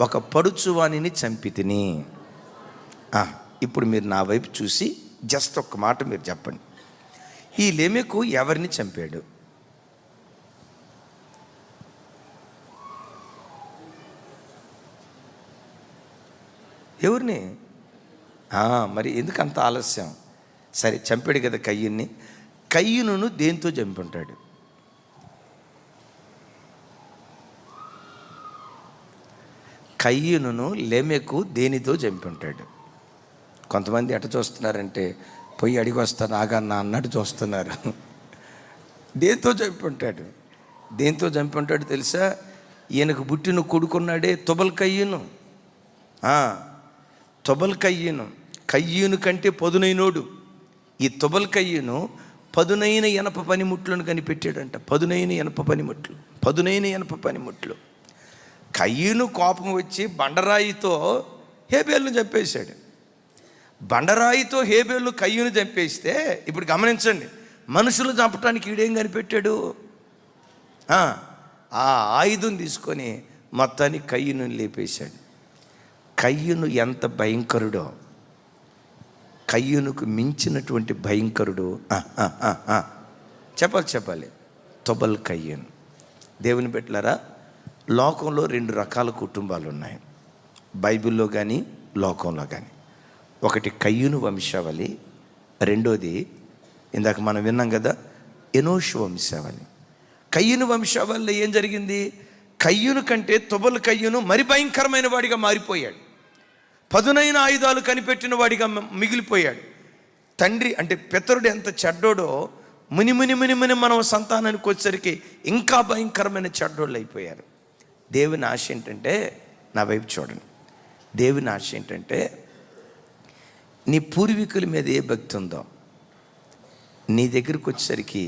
ఒక పడుచువాణిని చంపితిని. ఇప్పుడు మీరు నా వైపు చూసి జస్ట్ ఒక్క మాట మీరు చెప్పండి. ఈ లెమెకు ఎవరిని చంపాడు? ఎవరిని? మరి ఎందుకు అంత ఆలస్యం? సరే, చంపాడు కదా కయ్యూన్ని. కయ్యూనును దేంతో చంపి ఉంటాడు? కయ్యూనును లెమెకు దేనితో చంపి ఉంటాడు? కొంతమంది ఎట చూస్తున్నారంటే, పోయి అడిగి వస్తాను ఆగన్నా అన్నట్టు చూస్తున్నారు. దేంతో చంపి ఉంటాడు? దేంతో చంపి ఉంటాడు తెలుసా? ఈయనకు పుట్టిన కొడుకున్నాడే తుబల్కయ్యూను. తుబల్కయ్యూను కయ్యూను కంటే పదునైనోడు. ఈ తుబల్కయ్యూను పదునైన ఇనప పనిముట్లను కనిపెట్టాడంట. పదునైన ఇనప పనిముట్లు. కయ్యూను కోపం వచ్చి బండరాయితో హేబేలును చంపేశాడు. బండరాయితో హేబేలు కయ్యూను చంపేస్తే, ఇప్పుడు గమనించండి, మనుషులు చంపడానికి ఈడేం కనిపెట్టాడు? ఆ ఆయుధం తీసుకొని మొత్తాన్ని కయ్యూను లేపేశాడు. కయ్యూను ఎంత భయంకరుడో, కయ్యూనుకు మించినటువంటి భయంకరుడు చెప్పాలి తుబల్కయ్యూను. దేవుని బిడ్డలారా, లోకంలో 2 రకాల కుటుంబాలు ఉన్నాయి, బైబిల్లో కానీ లోకంలో కానీ. ఒకటి కయ్యూను వంశావళి, రెండోది ఇందాక మనం విన్నాం కదా, ఎనోషు వంశావళి. కయ్యూను వంశావళిలో ఏం జరిగింది? కయ్యూను కంటే తుబల్కయ్యూను మరి భయంకరమైన వాడిగా మారిపోయాడు. పదునైన ఆయుధాలు కనిపెట్టిన వాడిగా మిగిలిపోయాడు. తండ్రి అంటే పితరుడు ఎంత చెడ్డోడో, ముని మనం సంతానానికి వచ్చేసరికి ఇంకా భయంకరమైన చెడ్డోళ్ళు అయిపోయారు. దేవుని ఆశ ఏంటంటే, నా వైపు చూడండి, దేవుని ఆశ ఏంటంటే, నీ పూర్వీకుల మీద ఏ భక్తి ఉందో నీ దగ్గరికి వచ్చేసరికి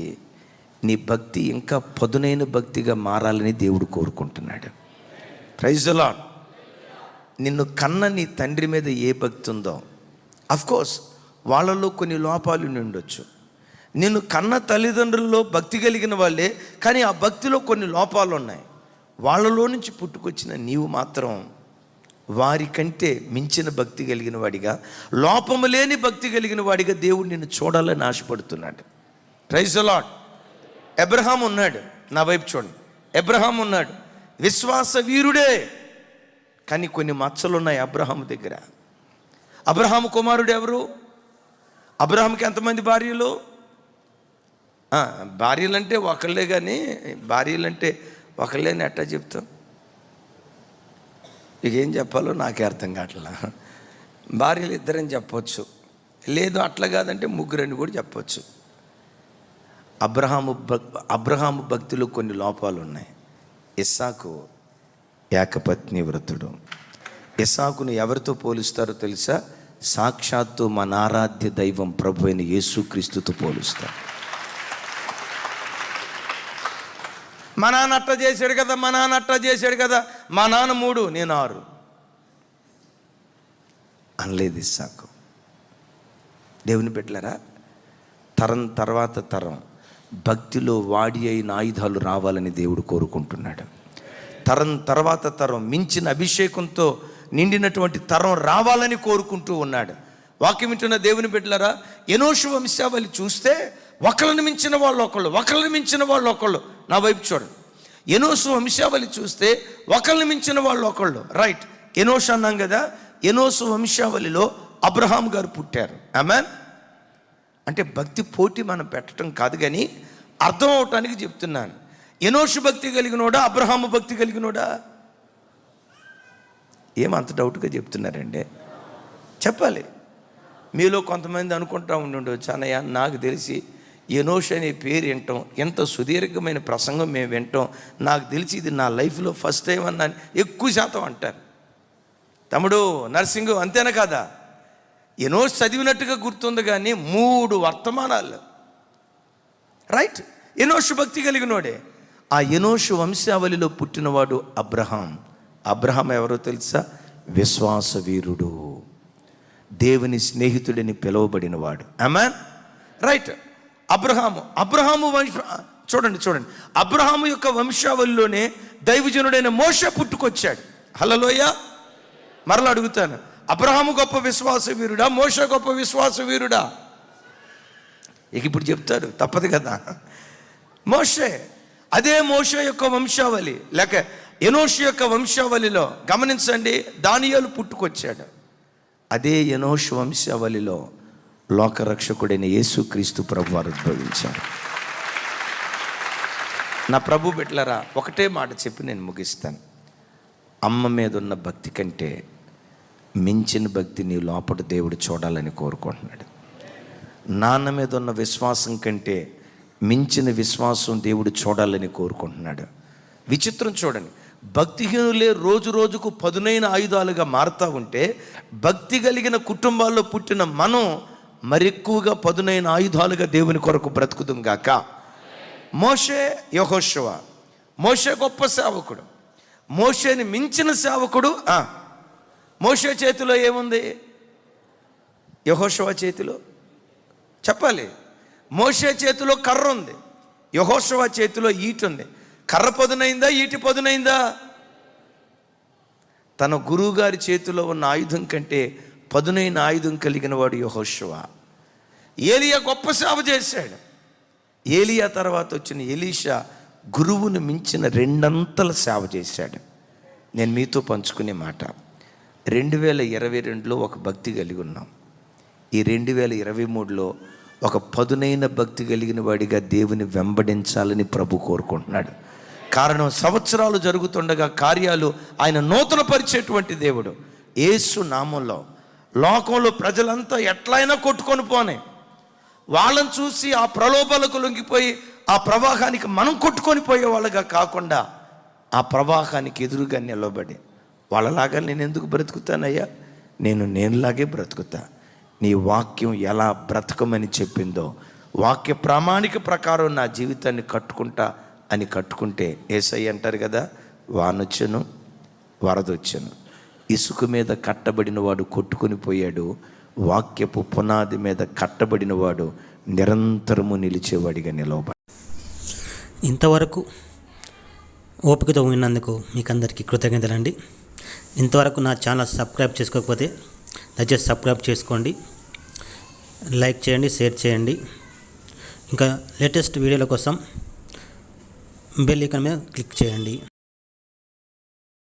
నీ భక్తి ఇంకా పదునైన భక్తిగా మారాలని దేవుడు కోరుకుంటున్నాడు. Praise the Lord. నిన్ను కన్న నీ తండ్రి మీద ఏ భక్తి ఉందో, అఫ్కోర్స్ వాళ్ళలో కొన్ని లోపాలు ఉండొచ్చు. నిన్ను కన్న తల్లిదండ్రుల్లో భక్తి కలిగిన వాళ్ళే, కానీ ఆ భక్తిలో కొన్ని లోపాలు ఉన్నాయి. వాళ్ళలో నుంచి పుట్టుకొచ్చిన నీవు మాత్రం వారికంటే మించిన భక్తి కలిగిన వాడిగా, లోపము లేని భక్తి కలిగిన వాడిగా దేవుడు నిన్ను చూడాలని ఆశపడుతున్నాడు. Praise the lord. అబ్రహాం ఉన్నాడు, నా వైపు చూడండి. అబ్రహాం ఉన్నాడు, విశ్వాస వీరుడే, కానీ కొన్ని మచ్చలు ఉన్నాయి అబ్రహాము దగ్గర. అబ్రహాము కుమారుడు ఎవరు? అబ్రహాంకి ఎంతమంది భార్యలు? భార్యలంటే ఒకళ్ళే, కానీ భార్యలంటే ఒకళ్ళేని ఎట్టా చెప్తాం? ఇక ఏం చెప్పాలో నాకే అర్థం కావట్లా. భార్యలు 2 అని చెప్పొచ్చు, లేదు అట్లా కాదంటే 3 అని కూడా చెప్పొచ్చు. అబ్రహాము భక్తిలో కొన్ని లోపాలు ఉన్నాయి. ఇస్సాకు ఏకపత్ని వ్రతుడు. ఇస్సాకును ఎవరితో పోలుస్తారో తెలుసా? సాక్షాత్తు మన ఆరాధ్య దైవం ప్రభు అయిన యేసుక్రీస్తుతో పోలుస్తారు. మా నాన్న అట్ట చేశాడు కదా, మా నాన్న 3 నేను 6 అనలేదు ఇస్సాకు. దేవుని బిడ్డలారా, తరం తర్వాత తరం భక్తిలో వాడి అయిన ఆయుధాలు రావాలని దేవుడు కోరుకుంటున్నాడు. తరం తర్వాత తరం మించిన అభిషేకంతో నిండినటువంటి తరం రావాలని కోరుకుంటూ ఉన్నాడు. వాక్యం వింటున్న దేవుని బిడ్డలారా, ఎనోషు వంశావళి చూస్తే ఒకళ్ళని మించిన వాళ్ళు ఒకళ్ళు. నా వైపు చూడండి. ఎనోషు వంశావళి చూస్తే ఒకళ్ళని మించిన వాళ్ళు ఒకళ్ళు. రైట్, ఎనోషు అన్నాం కదా, ఎనోషు వంశావళిలో అబ్రహాం గారు పుట్టారు. ఆమేన్. అంటే భక్తి పోటీ మనం పెట్టడం కాదు, కానీ అర్థం అవటానికి చెప్తున్నాను. ఎనోషు భక్తి కలిగినోడా, అబ్రహాము భక్తి కలిగినోడా? ఏమంత డౌట్గా చెప్తున్నారండి? చెప్పాలి. మీలో కొంతమంది అనుకుంటా ఉండొచ్చు, అన్నయ్య నాకు తెలిసి ఎనోష్ అనే పేరు వింటాం, ఎంత సుదీర్ఘమైన ప్రసంగం మేము వింటాం, నాకు తెలిసి ఇది నా లైఫ్లో ఫస్ట్ టైం అన్నాను ఎక్కువ శాతం అంటారు. తమ్ముడు నర్సింగ్ అంతేనా కాదా? ఎనోష్ చదివినట్టుగా గుర్తుంది, కానీ 3 వర్తమానాలు. రైట్, ఎనోషు భక్తి కలిగినోడే. ఆ ఎనోషు వంశావళిలో పుట్టినవాడు అబ్రహాం. అబ్రహాం ఎవరో తెలుసా? విశ్వాస వీరుడు, దేవుని స్నేహితుడిని పిలువబడినవాడు. ఆమేన్. రైట్, అబ్రహాము చూడండి అబ్రహాము యొక్క వంశావళిలోనే దైవజనుడైన మోషే పుట్టుకొచ్చాడు. హల్లెలూయా. మరలా అడుగుతాను, అబ్రహాము గొప్ప విశ్వాస వీరుడా, మోషే గొప్ప విశ్వాస వీరుడా? ఇప్పుడు చెప్తారు, తప్పదు కదా. మోషే, అదే మోషే యొక్క వంశావళి లేక ఎనోషు యొక్క వంశావళిలో గమనించండి, దానియేలు పుట్టుకొచ్చాడు. అదే ఎనోషు వంశావళిలో లోకరక్షకుడైన యేసుక్రీస్తు ప్రభువారు ఉద్భవించారు. నా ప్రభు బిడ్డలారా, ఒకటే మాట చెప్పి నేను ముగిస్తాను. అమ్మ మీద ఉన్న భక్తి కంటే మించిన భక్తి నీ లోపల దేవుడు చూడాలని కోరుకుంటున్నాడు. నాన్న మీద ఉన్న విశ్వాసం కంటే మించిన విశ్వాసం దేవుడు చూడాలని కోరుకుంటున్నాడు. విచిత్రం చూడండి, భక్తిహీనులే రోజు రోజుకు పదునైన ఆయుధాలుగా మారుతూ ఉంటే, భక్తి కలిగిన కుటుంబాల్లో పుట్టిన మనం మరెక్కువగా పదునైన ఆయుధాలుగా దేవుని కొరకు బ్రతుకుదాం గాక. మోషే, యెహోషువ. మోషే గొప్ప సేవకుడు, మోషేని మించిన సేవకుడు. మోషే చేతిలో ఏముంది? యెహోషువ చేతిలో చెప్పాలి. మోషే చేతిలో కర్ర ఉంది, యెహోషువ చేతిలో ఈట ఉంది. కర్ర పదునైందా, ఈటి పదునైందా? తన గురువుగారి చేతిలో ఉన్న ఆయుధం కంటే పదునైన ఆయుధం కలిగిన వాడు యెహోషువ. ఏలియా గొప్ప సేవ చేశాడు. ఏలియా తర్వాత వచ్చిన ఎలీషా గురువును మించిన 2 అంతల సేవ చేశాడు. నేను మీతో పంచుకునే మాట, 2022లో ఒక భక్తి కలిగి ఉన్నాం. ఈ 2023లో ఒక పదునైన భక్తి కలిగిన వాడిగా దేవుని వెంబడించాలని ప్రభు కోరుకుంటున్నాడు. కారణం, సంవత్సరాలు జరుగుతుండగా కార్యాలు ఆయన నూతన పరిచేటువంటి దేవుడు. యేసు నామంలో లోకంలో ప్రజలంతా ఎట్లయినా కొట్టుకొని పోనే, వాళ్ళని చూసి ఆ ప్రలోభాలకు లొంగిపోయి ఆ ప్రవాహానికి మనం కొట్టుకొని పోయే వాళ్ళగా కాకుండా, ఆ ప్రవాహానికి ఎదురుగా నిలబడి వాళ్ళలాగా నేను ఎందుకు బ్రతుకుతానయ్యా, నేనులాగే బ్రతుకుతా. నీ వాక్యం ఎలా బ్రతకమని చెప్పిందో వాక్య ప్రామాణిక ప్రకారం నా జీవితాన్ని కట్టుకుంటా అని కట్టుకుంటే, యేసయ్య అంటారు కదా, వానొచ్చెను వరదొచ్చెను, ఇసుక మీద కట్టబడిన వాడు కొట్టుకొని పోయాడు, వాక్యపు పునాది మీద కట్టబడిన వాడు నిరంతరము నిలిచేవాడిగా నిలవబడి. ఇంతవరకు ఓపికతో విన్నందుకు మీకు అందరికీ కృతజ్ఞతలండి. ఇంతవరకు నా ఛానల్ సబ్స్క్రైబ్ చేసుకోకపోతే దయచేసి సబ్స్క్రైబ్ చేసుకోండి, లైక్ చేయండి, షేర్ చేయండి. ఇంకా లేటెస్ట్ వీడియోల కోసం బెల్ ఐకాన్ మీద క్లిక్ చేయండి.